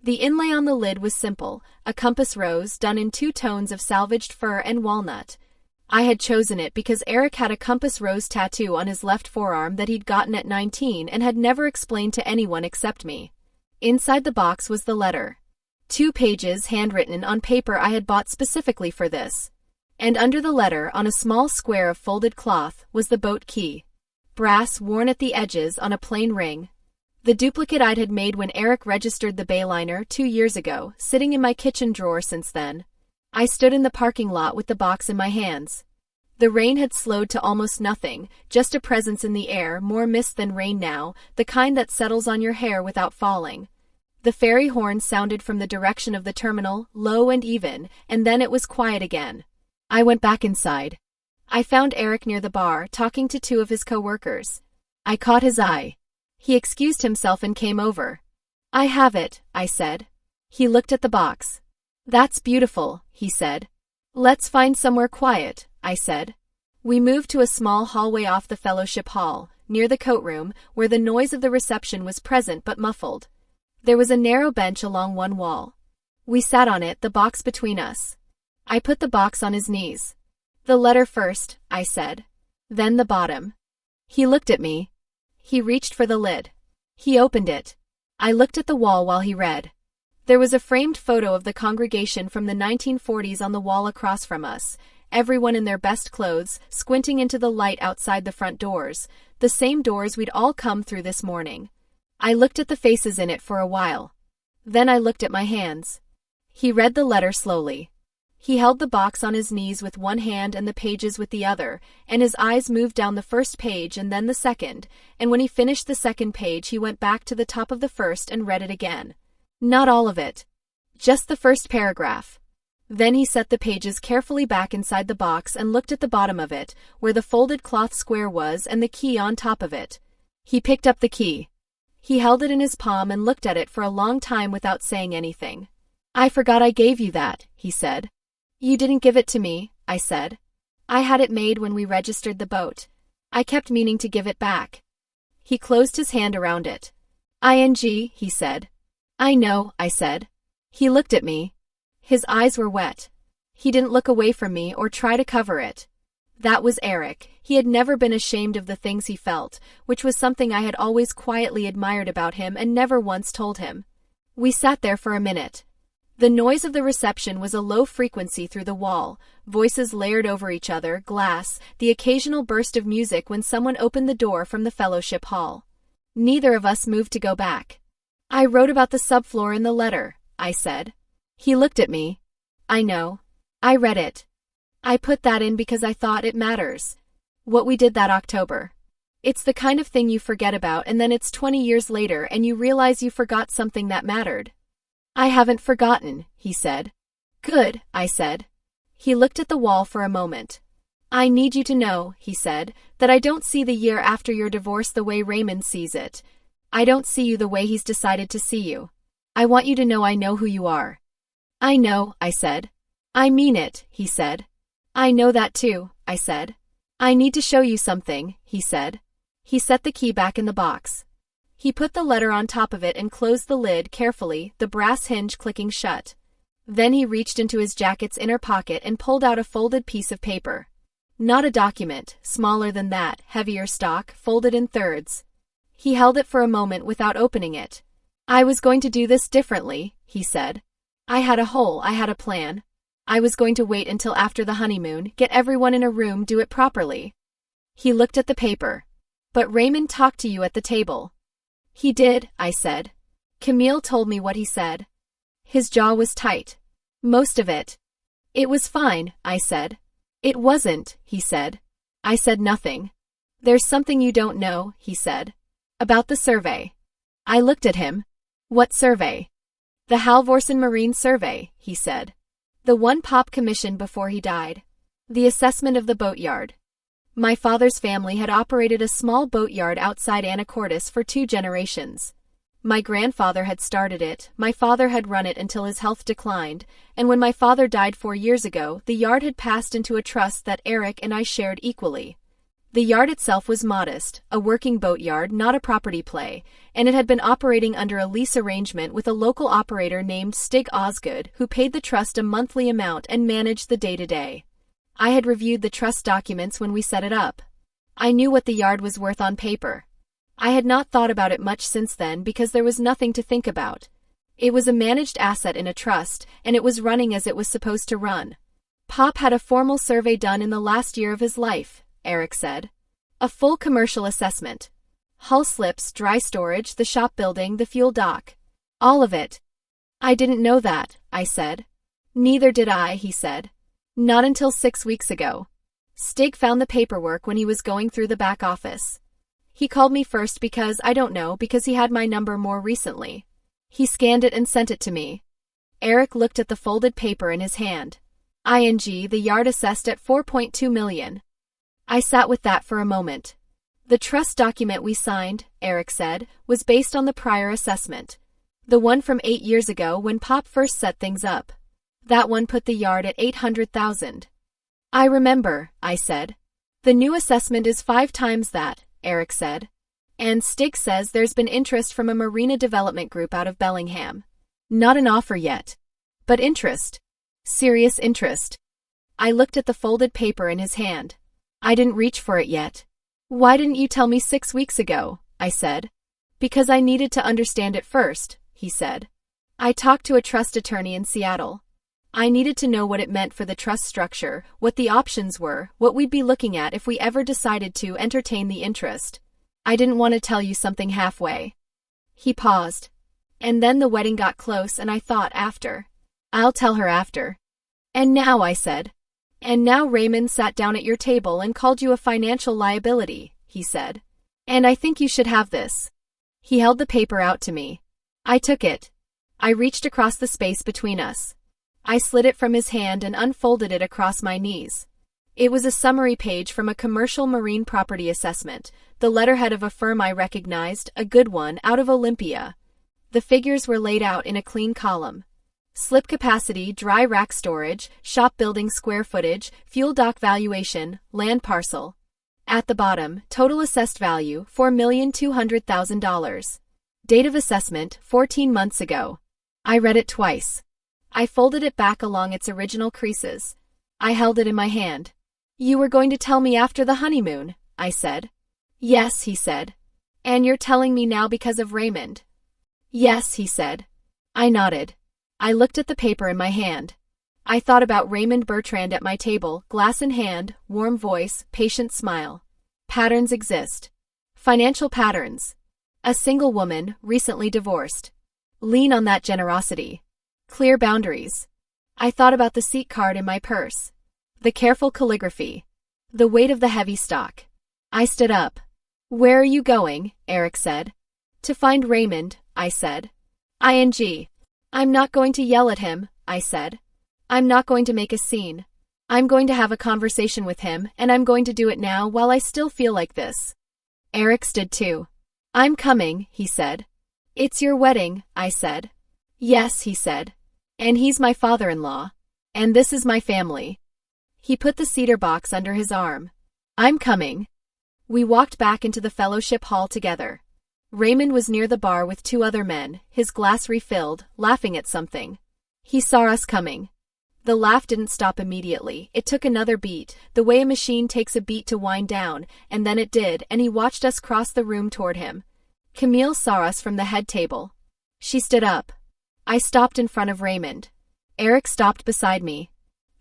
[SPEAKER 1] The inlay on the lid was simple, a compass rose done in 2 tones of salvaged fir and walnut. I had chosen it because Eric had a compass rose tattoo on his left forearm that he'd gotten at 19 and had never explained to anyone except me. Inside the box was the letter. 2 pages handwritten on paper I had bought specifically for this. And under the letter, on a small square of folded cloth, was the boat key. Brass worn at the edges on a plain ring. The duplicate I'd had made when Eric registered the Bayliner 2 years ago, sitting in my kitchen drawer since then. I stood in the parking lot with the box in my hands. The rain had slowed to almost nothing, just a presence in the air, more mist than rain now, the kind that settles on your hair without falling. The ferry horn sounded from the direction of the terminal, low and even, and then it was quiet again. I went back inside. I found Eric near the bar, talking to 2 of his co-workers. I caught his eye. He excused himself and came over. I have it, I said. He looked at the box. That's beautiful, he said. Let's find somewhere quiet, I said. We moved to a small hallway off the fellowship hall, near the coat room, where the noise of the reception was present but muffled. There was a narrow bench along one wall. We sat on it, the box between us. I put the box on his knees. The letter first, I said. Then the bottom. He looked at me. He reached for the lid. He opened it. I looked at the wall while he read. There was a framed photo of the congregation from the 1940s on the wall across from us, everyone in their best clothes, squinting into the light outside the front doors, the same doors we'd all come through this morning. I looked at the faces in it for a while. Then I looked at my hands. He read the letter slowly. He held the box on his knees with one hand and the pages with the other, and his eyes moved down the first page and then the second, and when he finished the second page he went back to the top of the first and read it again. Not all of it. Just the first paragraph. Then he set the pages carefully back inside the box and looked at the bottom of it, where the folded cloth square was and the key on top of it. He picked up the key. He held it in his palm and looked at it for a long time without saying anything. I forgot I gave you that, he said. You didn't give it to me, I said. I had it made when we registered the boat. I kept meaning to give it back. He closed his hand around it. ING, he said. I know, I said. He looked at me. His eyes were wet. He didn't look away from me or try to cover it. That was Eric. He had never been ashamed of the things he felt, which was something I had always quietly admired about him and never once told him. We sat there for a minute. The noise of the reception was a low frequency through the wall, voices layered over each other, glass, the occasional burst of music when someone opened the door from the fellowship hall. Neither of us moved to go back. I wrote about the subfloor in the letter, I said. He looked at me. I know. I read it. I put that in because I thought it matters. What we did that October. It's the kind of thing you forget about and then it's 20 years later and you realize you forgot something that mattered. I haven't forgotten, he said. Good, I said. He looked at the wall for a moment. I need you to know, he said, that I don't see the year after your divorce the way Raymond sees it. I don't see you the way he's decided to see you. I want you to know I know who you are. I know, I said. I mean it, he said. I know that too, I said. I need to show you something, he said. He set the key back in the box. He put the letter on top of it and closed the lid carefully, the brass hinge clicking shut. Then he reached into his jacket's inner pocket and pulled out a folded piece of paper. Not a document, smaller than that, heavier stock, folded in thirds. He held it for a moment without opening it. I was going to do this differently, he said. I had a plan. I was going to wait until after the honeymoon, get everyone in a room, do it properly. He looked at the paper. But Raymond talked to you at the table. He did, I said. Camille told me what he said. His jaw was tight. Most of it. It was fine, I said. It wasn't, he said. I said nothing. There's something you don't know, he said. About the survey. I looked at him. What survey? The Halvorsen Marine Survey, he said. The one Pop commissioned before he died. The assessment of the boatyard. My father's family had operated a small boatyard outside Anacortes for 2 generations. My grandfather had started it, my father had run it until his health declined, and when my father died 4 years ago, the yard had passed into a trust that Eric and I shared equally. The yard itself was modest, a working boatyard, not a property play, and it had been operating under a lease arrangement with a local operator named Stig Osgood, who paid the trust a monthly amount and managed the day-to-day. I had reviewed the trust documents when we set it up. I knew what the yard was worth on paper. I had not thought about it much since then because there was nothing to think about. It was a managed asset in a trust, and it was running as it was supposed to run. Pop had a formal survey done in the last year of his life, Eric said. A full commercial assessment. Hull slips, dry storage, the shop building, the fuel dock. All of it. I didn't know that, I said. Neither did I, he said. Not until 6 weeks ago. Stig found the paperwork when he was going through the back office. He called me first because he had my number more recently. He scanned it and sent it to me. Eric looked at the folded paper in his hand. The yard assessed at $4.2 million. I sat with that for a moment. The trust document we signed, Eric said, was based on the prior assessment. The one from 8 years ago when Pop first set things up. That one put the yard at $800,000. I remember, I said. The new assessment is 5 times that, Eric said. And Stig says there's been interest from a marina development group out of Bellingham. Not an offer yet. But interest. Serious interest. I looked at the folded paper in his hand. I didn't reach for it yet. Why didn't you tell me 6 weeks ago? I said. Because I needed to understand it first, he said. I talked to a trust attorney in Seattle. I needed to know what it meant for the trust structure, what the options were, what we'd be looking at if we ever decided to entertain the interest. I didn't want to tell you something halfway. He paused. And then the wedding got close and I thought after. I'll tell her after. And now, I said. And now Raymond sat down at your table and called you a financial liability, he said. And I think you should have this. He held the paper out to me. I took it. I reached across the space between us. I slid it from his hand and unfolded it across my knees. It was a summary page from a commercial marine property assessment, the letterhead of a firm I recognized, a good one, out of Olympia. The figures were laid out in a clean column. Slip capacity, dry rack storage, shop building square footage, fuel dock valuation, land parcel. At the bottom, total assessed value, $4,200,000. Date of assessment, 14 months ago. I read it twice. I folded it back along its original creases. I held it in my hand. You were going to tell me after the honeymoon, I said. Yes, he said. And you're telling me now because of Raymond? Yes, he said. I nodded. I looked at the paper in my hand. I thought about Raymond Bertrand at my table, glass in hand, warm voice, patient smile. Patterns exist. Financial patterns. A single woman, recently divorced. Lean on that generosity. Clear boundaries. I thought about the seat card in my purse. The careful calligraphy. The weight of the heavy stock. I stood up. Where are you going? Eric said. To find Raymond, I said. I'm not going to yell at him, I said. I'm not going to make a scene. I'm going to have a conversation with him, and I'm going to do it now while I still feel like this. Eric stood too. I'm coming, he said. It's your wedding, I said. Yes, he said. And he's my father-in-law. And this is my family. He put the cedar box under his arm. I'm coming. We walked back into the fellowship hall together. Raymond was near the bar with 2 other men, his glass refilled, laughing at something. He saw us coming. The laugh didn't stop immediately. It took another beat, the way a machine takes a beat to wind down, and then it did, and he watched us cross the room toward him. Camille saw us from the head table. She stood up. I stopped in front of Raymond. Eric stopped beside me.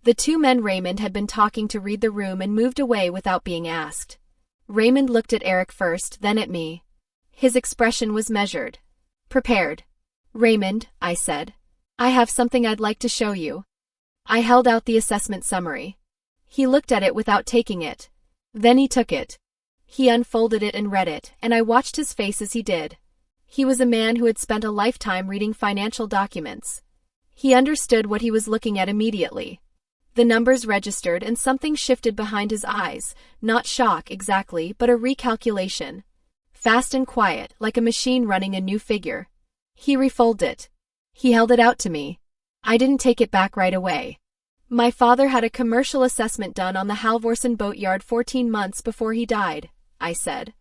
[SPEAKER 1] The two men Raymond had been talking to read the room and moved away without being asked. Raymond looked at Eric first, then at me. His expression was measured. Prepared. Raymond, I said. I have something I'd like to show you. I held out the assessment summary. He looked at it without taking it. Then he took it. He unfolded it and read it, and I watched his face as he did. He was a man who had spent a lifetime reading financial documents. He understood what he was looking at immediately. The numbers registered and something shifted behind his eyes, not shock exactly, but a recalculation. Fast and quiet, like a machine running a new figure. He refolded it. He held it out to me. I didn't take it back right away. My father had a commercial assessment done on the Halvorsen boatyard 14 months before he died, I said.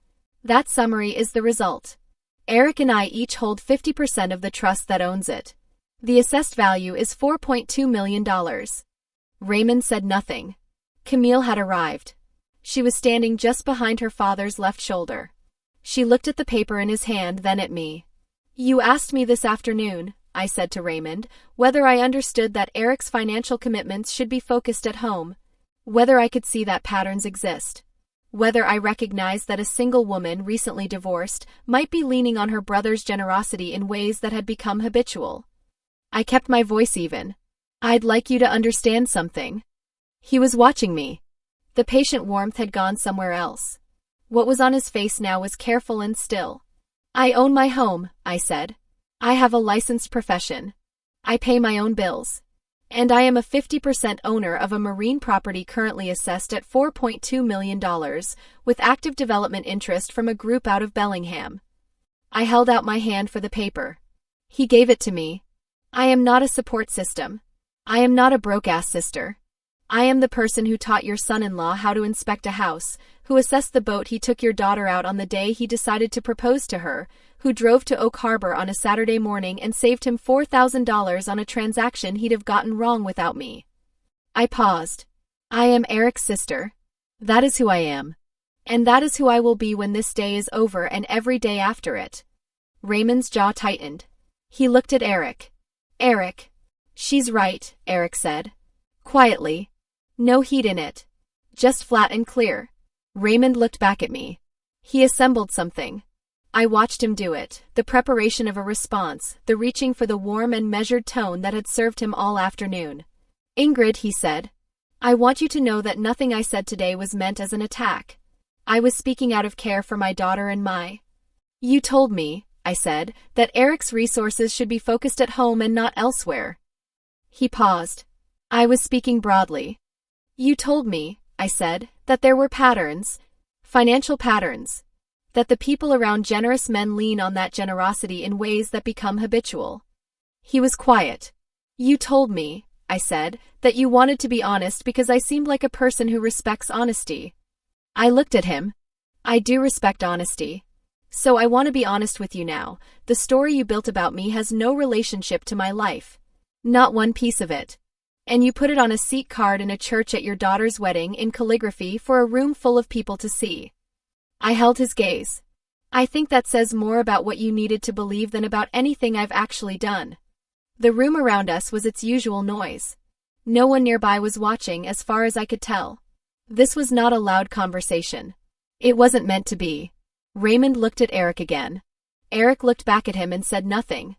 [SPEAKER 1] That summary is the result. Eric and I each hold 50% of the trust that owns it. The assessed value is $4.2 million. Raymond said nothing. Camille had arrived. She was standing just behind her father's left shoulder. She looked at the paper in his hand, then at me. You asked me this afternoon, I said to Raymond, whether I understood that Eric's financial commitments should be focused at home, whether I could see that patterns exist, whether I recognized that a single woman recently divorced might be leaning on her brother's generosity in ways that had become habitual. I kept my voice even. I'd like you to understand something. He was watching me. The patient warmth had gone somewhere else. What was on his face now was careful and still. I own my home, I said. I have a licensed profession. I pay my own bills. And I am a 50% owner of a marine property currently assessed at $4.2 million, with active development interest from a group out of Bellingham. I held out my hand for the paper. He gave it to me. I am not a support system. I am not a broke-ass sister. I am the person who taught your son-in-law how to inspect a house, who assessed the boat he took your daughter out on the day he decided to propose to her, who drove to Oak Harbor on a Saturday morning and saved him $4,000 on a transaction he'd have gotten wrong without me. I paused. I am Eric's sister. That is who I am. And that is who I will be when this day is over and every day after it. Raymond's jaw tightened. He looked at Eric. Eric. She's right, Eric said. Quietly. No heat in it. Just flat and clear. Raymond looked back at me. He assembled something. I watched him do it, the preparation of a response, the reaching for the warm and measured tone that had served him all afternoon. Ingrid, he said. I want you to know that nothing I said today was meant as an attack. I was speaking out of care for my daughter and my... You told me, I said, that Eric's resources should be focused at home and not elsewhere. He paused. I was speaking broadly. You told me, I said, that there were patterns, financial patterns, that the people around generous men lean on that generosity in ways that become habitual. He was quiet. You told me, I said, that you wanted to be honest because I seemed like a person who respects honesty. I looked at him. I do respect honesty. So I want to be honest with you now. The story you built about me has no relationship to my life. Not one piece of it. And you put it on a seat card in a church at your daughter's wedding in calligraphy for a room full of people to see. I held his gaze. I think that says more about what you needed to believe than about anything I've actually done. The room around us was its usual noise. No one nearby was watching as far as I could tell. This was not a loud conversation. It wasn't meant to be. Raymond looked at Eric again. Eric looked back at him and said nothing.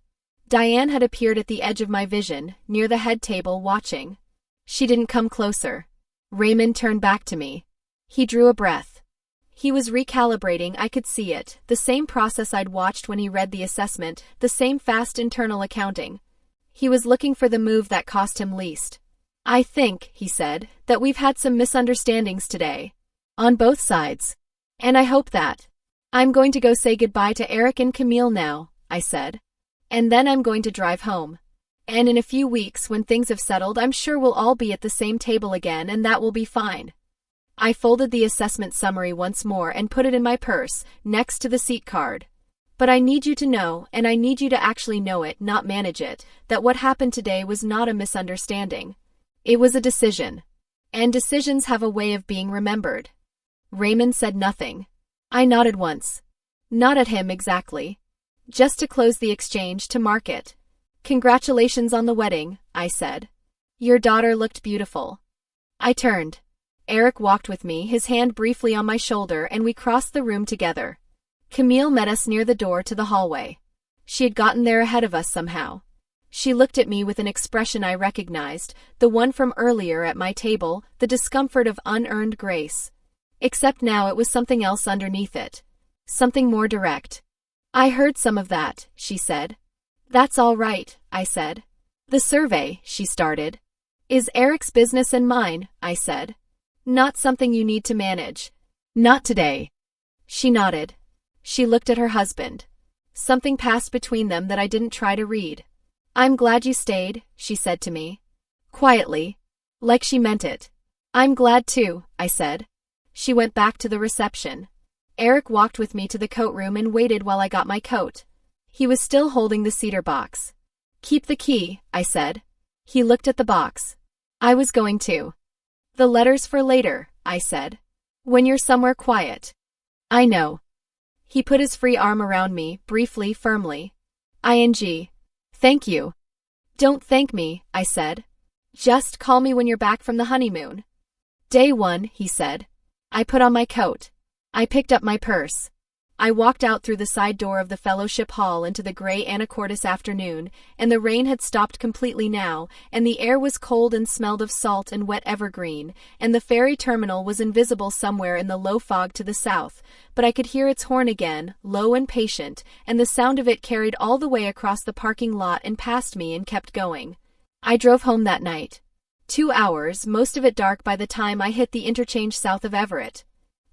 [SPEAKER 1] Diane had appeared at the edge of my vision, near the head table, watching. She didn't come closer. Raymond turned back to me. He drew a breath. He was recalibrating, I could see it, the same process I'd watched when he read the assessment, the same fast internal accounting. He was looking for the move that cost him least. I think, he said, that we've had some misunderstandings today. On both sides. And I hope that. I'm going to go say goodbye to Eric and Camille now, I said. And then I'm going to drive home. And in a few weeks, when things have settled, I'm sure we'll all be at the same table again, and that will be fine. I folded the assessment summary once more and put it in my purse, next to the seat card. But I need you to know, and I need you to actually know it, not manage it, that what happened today was not a misunderstanding. It was a decision. And decisions have a way of being remembered. Raymond said nothing. I nodded once. Not at him exactly. Just to close the exchange to market. Congratulations on the wedding, I said. Your daughter looked beautiful. I turned. Eric walked with me, his hand briefly on my shoulder, and we crossed the room together. Camille met us near the door to the hallway. She had gotten there ahead of us somehow. She looked at me with an expression I recognized, the one from earlier at my table, the discomfort of unearned grace. Except now it was something else underneath it. Something more direct. I heard some of that, she said. That's all right, I said. The survey, she started. Is Eric's business and mine, I said. Not something you need to manage. Not today. She nodded. She looked at her husband. Something passed between them that I didn't try to read. I'm glad you stayed, she said to me. Quietly. Like she meant it. I'm glad too, I said. She went back to the reception. Eric walked with me to the coat room and waited while I got my coat. He was still holding the cedar box. Keep the key, I said. He looked at the box. I was going to. The letters for later, I said. When you're somewhere quiet. I know. He put his free arm around me, briefly, firmly. ING. Thank you. Don't thank me, I said. Just call me when you're back from the honeymoon. Day 1, he said. I put on my coat. I picked up my purse. I walked out through the side door of the fellowship hall into the gray anacortes afternoon, and the rain had stopped completely now, and the air was cold and smelled of salt and wet evergreen, and the ferry terminal was invisible somewhere in the low fog to the south, but I could hear its horn again, low and patient, and the sound of it carried all the way across the parking lot and past me and kept going. I drove home that night. 2 hours, most of it dark by the time I hit the interchange south of Everett.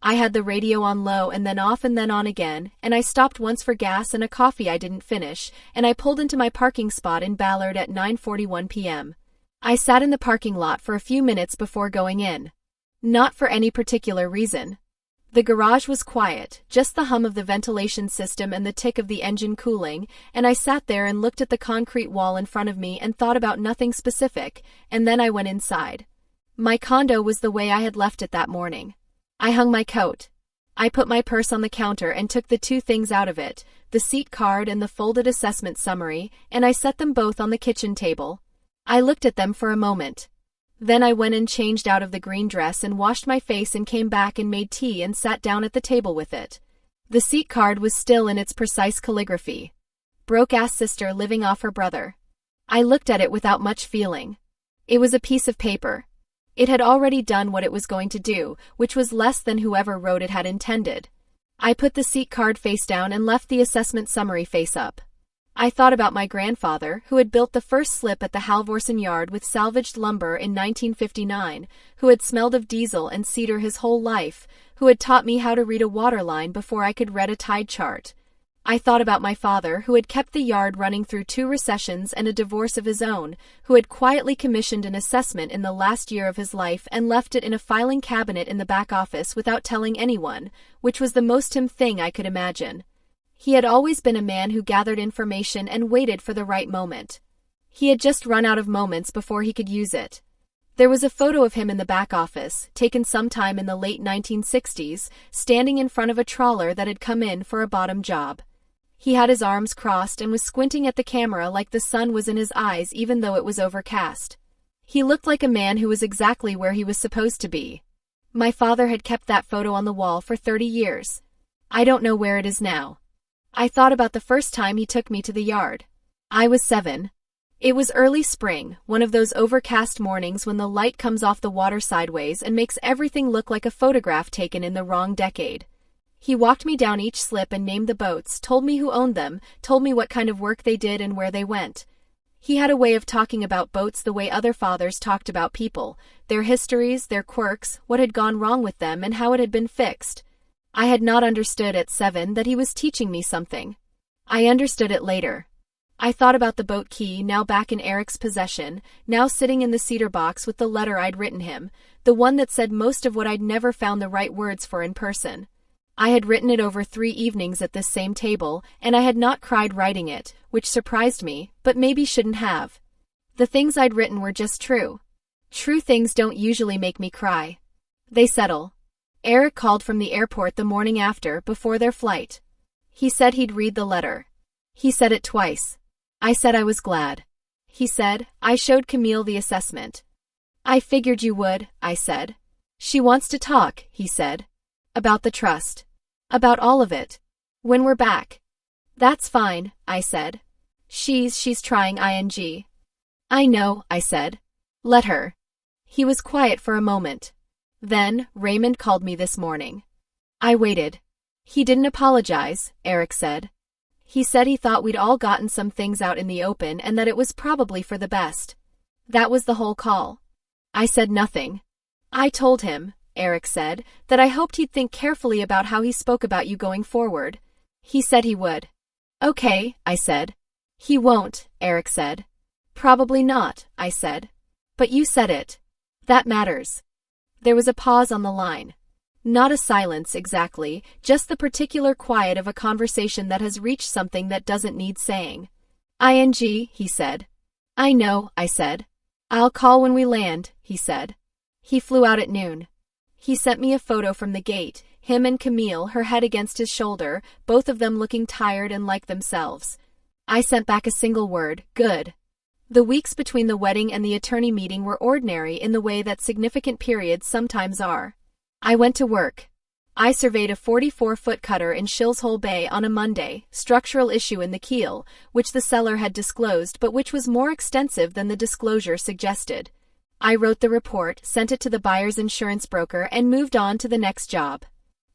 [SPEAKER 1] I had the radio on low and then off and then on again, and I stopped once for gas and a coffee I didn't finish, and I pulled into my parking spot in Ballard at 9:41 p.m. I sat in the parking lot for a few minutes before going in. Not for any particular reason. The garage was quiet, just the hum of the ventilation system and the tick of the engine cooling, and I sat there and looked at the concrete wall in front of me and thought about nothing specific, and then I went inside. My condo was the way I had left it that morning. I hung my coat. I put my purse on the counter and took the 2 things out of it, the seat card and the folded assessment summary, and I set them both on the kitchen table. I looked at them for a moment. Then I went and changed out of the green dress and washed my face and came back and made tea and sat down at the table with it. The seat card was still in its precise calligraphy. Broke-ass sister living off her brother. I looked at it without much feeling. It was a piece of paper. It had already done what it was going to do, which was less than whoever wrote it had intended. I put the seat card face down and left the assessment summary face up. I thought about my grandfather, who had built the first slip at the Halvorsen yard with salvaged lumber in 1959, who had smelled of diesel and cedar his whole life, who had taught me how to read a waterline before I could read a tide chart. I thought about my father, who had kept the yard running through 2 recessions and a divorce of his own, who had quietly commissioned an assessment in the last year of his life and left it in a filing cabinet in the back office without telling anyone, which was the most him thing I could imagine. He had always been a man who gathered information and waited for the right moment. He had just run out of moments before he could use it. There was a photo of him in the back office, taken sometime in the late 1960s, standing in front of a trawler that had come in for a bottom job. He had his arms crossed and was squinting at the camera like the sun was in his eyes even though it was overcast. He looked like a man who was exactly where he was supposed to be. My father had kept that photo on the wall for 30 years. I don't know where it is now. I thought about the first time he took me to the yard. I was 7. It was early spring, one of those overcast mornings when the light comes off the water sideways and makes everything look like a photograph taken in the wrong decade. He walked me down each slip and named the boats, told me who owned them, told me what kind of work they did and where they went. He had a way of talking about boats the way other fathers talked about people, their histories, their quirks, what had gone wrong with them and how it had been fixed. I had not understood at 7 that he was teaching me something. I understood it later. I thought about the boat key, now back in Eric's possession, now sitting in the cedar box with the letter I'd written him, the one that said most of what I'd never found the right words for in person. I had written it over 3 evenings at this same table, and I had not cried writing it, which surprised me, but maybe shouldn't have. The things I'd written were just true. True things don't usually make me cry. They settle. Eric called from the airport the morning after, before their flight. He said he'd read the letter. He said it twice. I said I was glad. He said, I showed Camille the assessment. I figured you would, I said. She wants to talk, he said. About the trust. About all of it. When we're back. That's fine, I said. She's trying ing. I know, I said. Let her. He was quiet for a moment. Then, Raymond called me this morning. I waited. He didn't apologize, Eric said. He said he thought we'd all gotten some things out in the open and that it was probably for the best. That was the whole call. I said nothing. I told him, Eric said, that I hoped he'd think carefully about how he spoke about you going forward. He said he would. Okay, I said. He won't, Eric said. Probably not, I said. But you said it. That matters. There was a pause on the line. Not a silence exactly, just the particular quiet of a conversation that has reached something that doesn't need saying. Ing, he said. I know, I said. I'll call when we land, he said. He flew out at noon. He sent me a photo from the gate, him and Camille, her head against his shoulder, both of them looking tired and like themselves. I sent back a single word, good. The weeks between the wedding and the attorney meeting were ordinary in the way that significant periods sometimes are. I went to work. I surveyed a 44-foot cutter in Shilshole Bay on a Monday, structural issue in the keel, which the seller had disclosed but which was more extensive than the disclosure suggested. I wrote the report, sent it to the buyer's insurance broker, and moved on to the next job.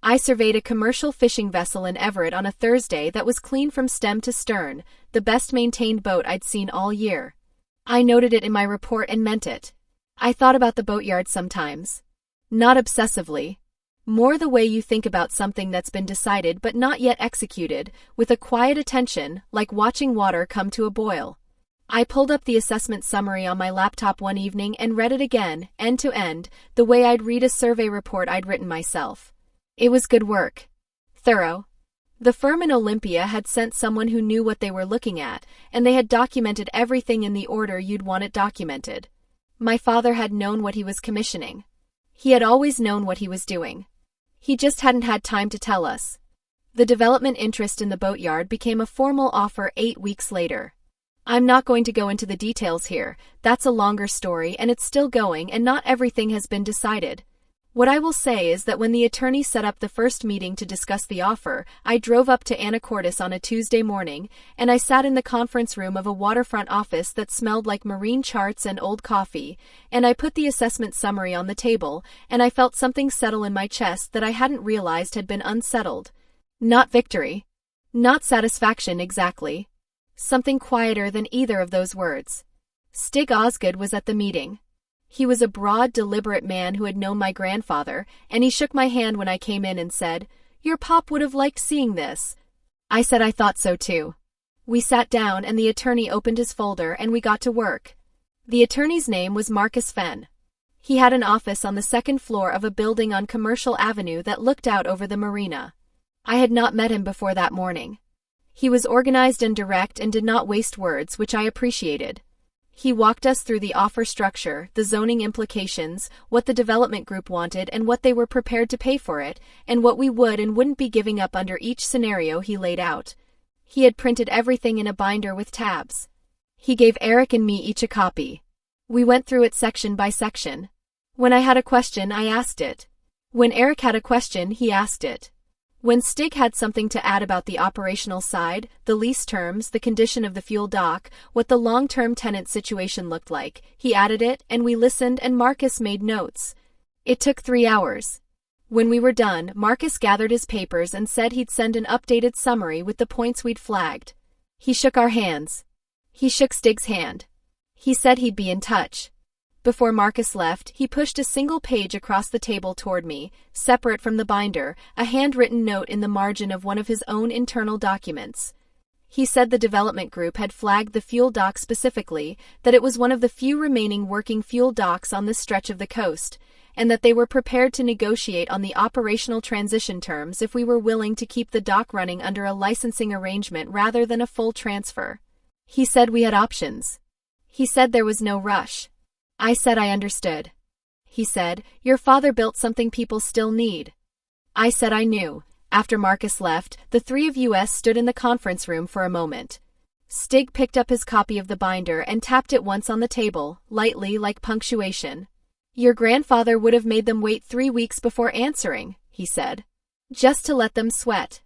[SPEAKER 1] I surveyed a commercial fishing vessel in Everett on a Thursday that was clean from stem to stern, the best-maintained boat I'd seen all year. I noted it in my report and meant it. I thought about the boatyard sometimes. Not obsessively. More the way you think about something that's been decided but not yet executed, with a quiet attention, like watching water come to a boil. I pulled up the assessment summary on my laptop one evening and read it again, end to end, the way I'd read a survey report I'd written myself. It was good work. Thorough. The firm in Olympia had sent someone who knew what they were looking at, and they had documented everything in the order you'd want it documented. My father had known what he was commissioning. He had always known what he was doing. He just hadn't had time to tell us. The development interest in the boatyard became a formal offer 8 weeks later. I'm not going to go into the details here, that's a longer story and it's still going and not everything has been decided. What I will say is that when the attorney set up the first meeting to discuss the offer, I drove up to Anacortes on a Tuesday morning, and I sat in the conference room of a waterfront office that smelled like marine charts and old coffee, and I put the assessment summary on the table, and I felt something settle in my chest that I hadn't realized had been unsettled. Not victory. Not satisfaction exactly. Something quieter than either of those words. Stig Osgood was at the meeting. He was a broad, deliberate man who had known my grandfather, and he shook my hand when I came in and said, "Your pop would have liked seeing this." I said I thought so too. We sat down and the attorney opened his folder and we got to work. The attorney's name was Marcus Fenn. He had an office on the second floor of a building on Commercial Avenue that looked out over the marina. I had not met him before that morning. He was organized and direct and did not waste words, which I appreciated. He walked us through the offer structure, the zoning implications, what the development group wanted and what they were prepared to pay for it, and what we would and wouldn't be giving up under each scenario he laid out. He had printed everything in a binder with tabs. He gave Eric and me each a copy. We went through it section by section. When I had a question, I asked it. When Eric had a question, he asked it. When Stig had something to add about the operational side, the lease terms, the condition of the fuel dock, what the long-term tenant situation looked like, he added it, and we listened and Marcus made notes. It took 3 hours. When we were done, Marcus gathered his papers and said he'd send an updated summary with the points we'd flagged. He shook our hands. He shook Stig's hand. He said he'd be in touch. Before Marcus left, he pushed a single page across the table toward me, separate from the binder, a handwritten note in the margin of one of his own internal documents. He said the development group had flagged the fuel dock specifically, that it was one of the few remaining working fuel docks on this stretch of the coast, and that they were prepared to negotiate on the operational transition terms if we were willing to keep the dock running under a licensing arrangement rather than a full transfer. He said we had options. He said there was no rush. I said I understood. He said, "Your father built something people still need." I said I knew. After Marcus left, the three of us stood in the conference room for a moment. Stig picked up his copy of the binder and tapped it once on the table, lightly like punctuation. Your grandfather would have made them wait 3 weeks before answering, he said. Just to let them sweat.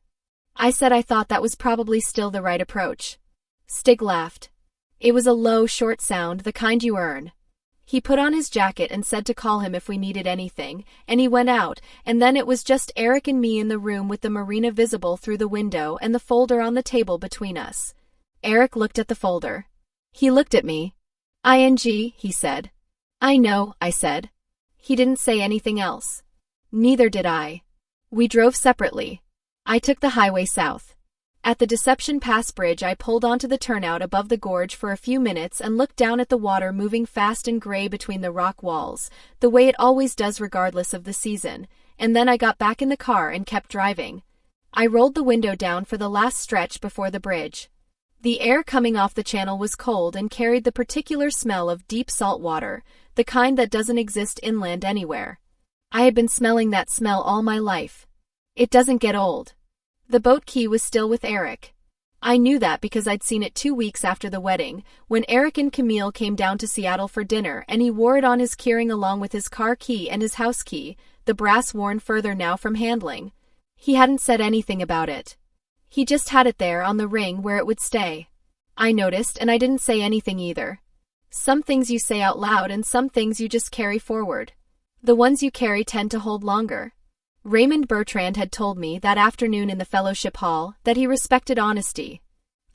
[SPEAKER 1] I said I thought that was probably still the right approach. Stig laughed. It was a low, short sound, the kind you earn. He put on his jacket and said to call him if we needed anything, and he went out, and then it was just Eric and me in the room with the marina visible through the window and the folder on the table between us. Eric looked at the folder. He looked at me. "ING," he said. "I know," I said. He didn't say anything else. Neither did I. We drove separately. I took the highway south. At the Deception Pass Bridge I pulled onto the turnout above the gorge for a few minutes and looked down at the water moving fast and gray between the rock walls, the way it always does regardless of the season, and then I got back in the car and kept driving. I rolled the window down for the last stretch before the bridge. The air coming off the channel was cold and carried the particular smell of deep salt water, the kind that doesn't exist inland anywhere. I had been smelling that smell all my life. It doesn't get old. The boat key was still with Eric. I knew that because I'd seen it 2 weeks after the wedding, when Eric and Camille came down to Seattle for dinner and he wore it on his keyring along with his car key and his house key, the brass worn further now from handling. He hadn't said anything about it. He just had it there on the ring where it would stay. I noticed and I didn't say anything either. Some things you say out loud and some things you just carry forward. The ones you carry tend to hold longer. Raymond Bertrand had told me that afternoon in the fellowship hall that he respected honesty.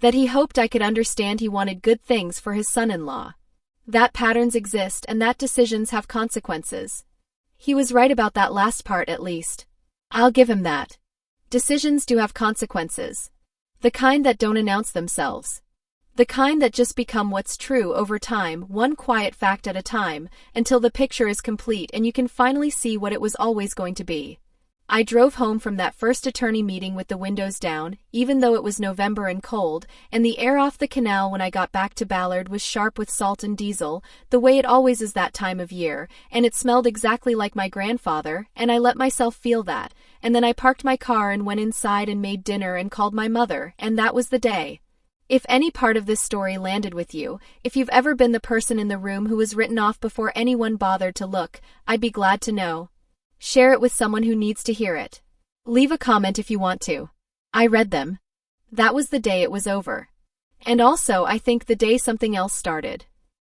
[SPEAKER 1] That he hoped I could understand he wanted good things for his son-in-law. That patterns exist and that decisions have consequences. He was right about that last part at least. I'll give him that. Decisions do have consequences. The kind that don't announce themselves. The kind that just become what's true over time, one quiet fact at a time, until the picture is complete and you can finally see what it was always going to be. I drove home from that first attorney meeting with the windows down, even though it was November and cold, and the air off the canal when I got back to Ballard was sharp with salt and diesel, the way it always is that time of year, and it smelled exactly like my grandfather, and I let myself feel that, and then I parked my car and went inside and made dinner and called my mother, and that was the day. If any part of this story landed with you, if you've ever been the person in the room who was written off before anyone bothered to look, I'd be glad to know. Share it with someone who needs to hear it. Leave a comment if you want to. I read them. That was the day it was over. And also I think the day something else started.